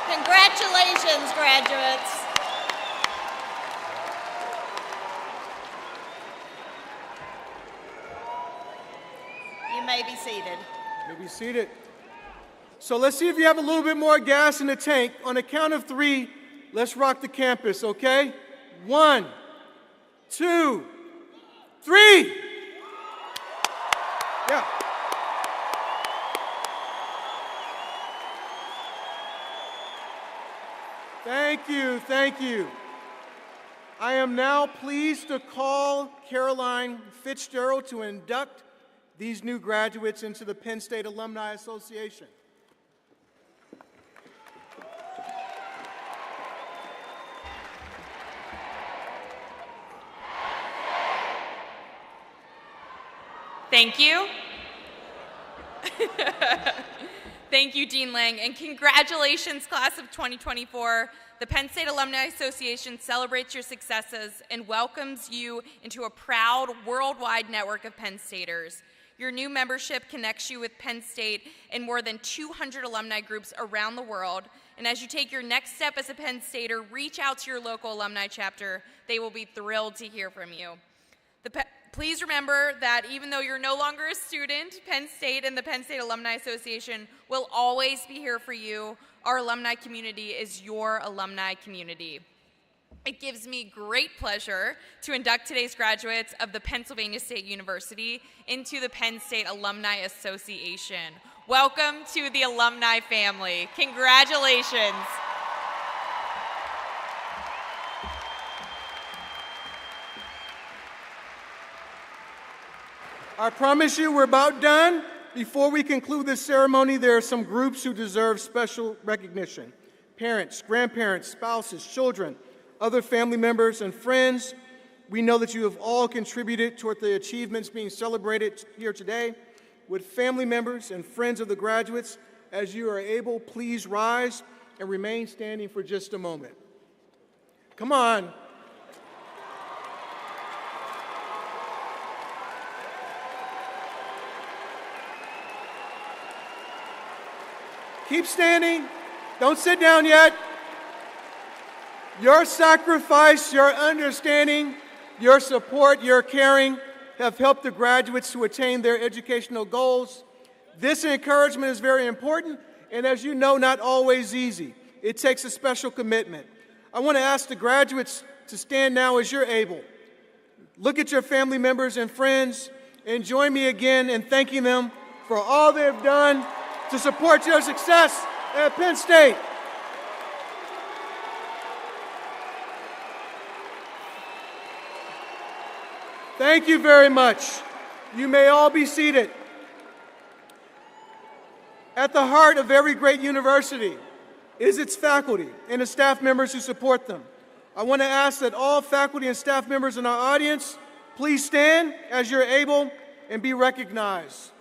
Congratulations, graduates. You may be seated. You may be seated. So let's see if you have a little bit more gas in the tank. On the count of 3, let's rock the campus, okay? 1, 2, 3. Yeah. Thank you, thank you. I am now pleased to call Caroline Fitzgerald to induct these new graduates into the Penn State Alumni Association. Thank you. Thank you, Dean Lang, and congratulations, class of 2024. The Penn State Alumni Association celebrates your successes and welcomes you into a proud worldwide network of Penn Staters. Your new membership connects you with Penn State and more than 200 alumni groups around the world. And as you take your next step as a Penn Stater, reach out to your local alumni chapter. They will be thrilled to hear from you. Please remember that even though you're no longer a student, Penn State and the Penn State Alumni Association will always be here for you. Our alumni community is your alumni community. It gives me great pleasure to induct today's graduates of the Pennsylvania State University into the Penn State Alumni Association. Welcome to the alumni family. Congratulations. I promise you we're about done. Before we conclude this ceremony, there are some groups who deserve special recognition. Parents, grandparents, spouses, children, other family members, and friends. We know that you have all contributed toward the achievements being celebrated here today. Would family members and friends of the graduates, as you are able, please rise and remain standing for just a moment. Come on. Keep standing. Don't sit down yet. Your sacrifice, your understanding, your support, your caring have helped the graduates to attain their educational goals. This encouragement is very important, and as you know, not always easy. It takes a special commitment. I want to ask the graduates to stand now as you're able. Look at your family members and friends, and join me again in thanking them for all they've done to support your success at Penn State. Thank you very much. You may all be seated. At the heart of every great university is its faculty and the staff members who support them. I want to ask that all faculty and staff members in our audience please stand as you're able and be recognized.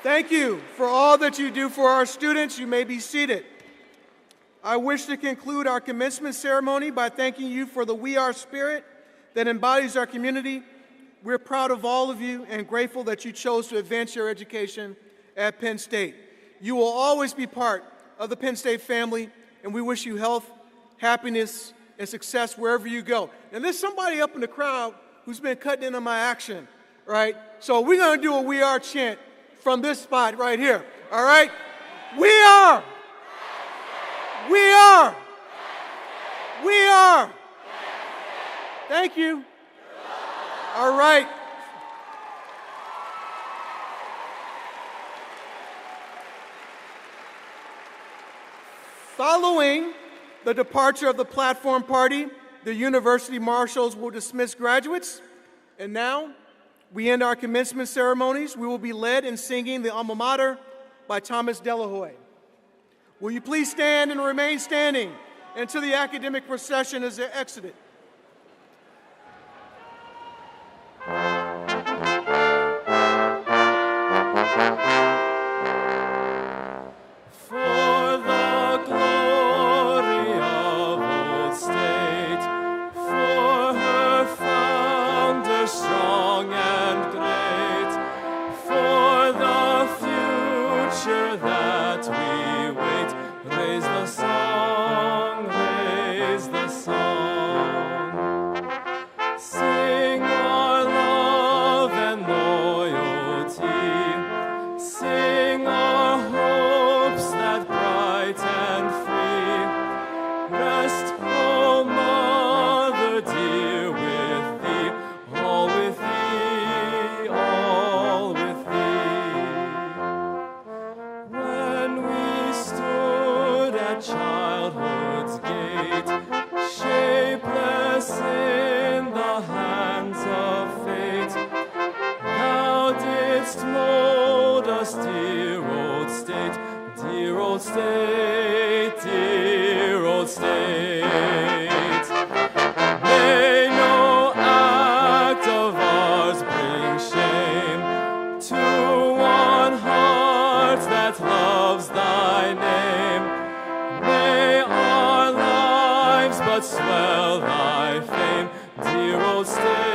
Thank you for all that you do for our students. You may be seated. I wish to conclude our commencement ceremony by thanking you for the We Are spirit that embodies our community. We're proud of all of you and grateful that you chose to advance your education at Penn State. You will always be part of the Penn State family, and we wish you health, happiness, and success wherever you go. And there's somebody up in the crowd who's been cutting in on my action, right? So we're going to do a We Are chant from this spot right here, all right? We are. We are. We are. Thank you. All right. the departure of the platform party, the university marshals will dismiss graduates. And now, we end our commencement ceremonies. We will be led in singing the Alma Mater by Thomas Delahoy. Will you please stand and remain standing until the academic procession is exited? Strong and great, for the future that we wait. Raise the song, raise the song. Sing our love and loyalty. Sing our hopes that bright and free. Rest, O Mother dear, with thee. All with thee, all with thee. When we stood at childhood's gate, shapeless in the hands of fate, thou didst mold us, dear old state, dear old state, dear old state. May no act of ours bring shame to one heart that loves thy name. May our lives but swell thy fame, dear old state.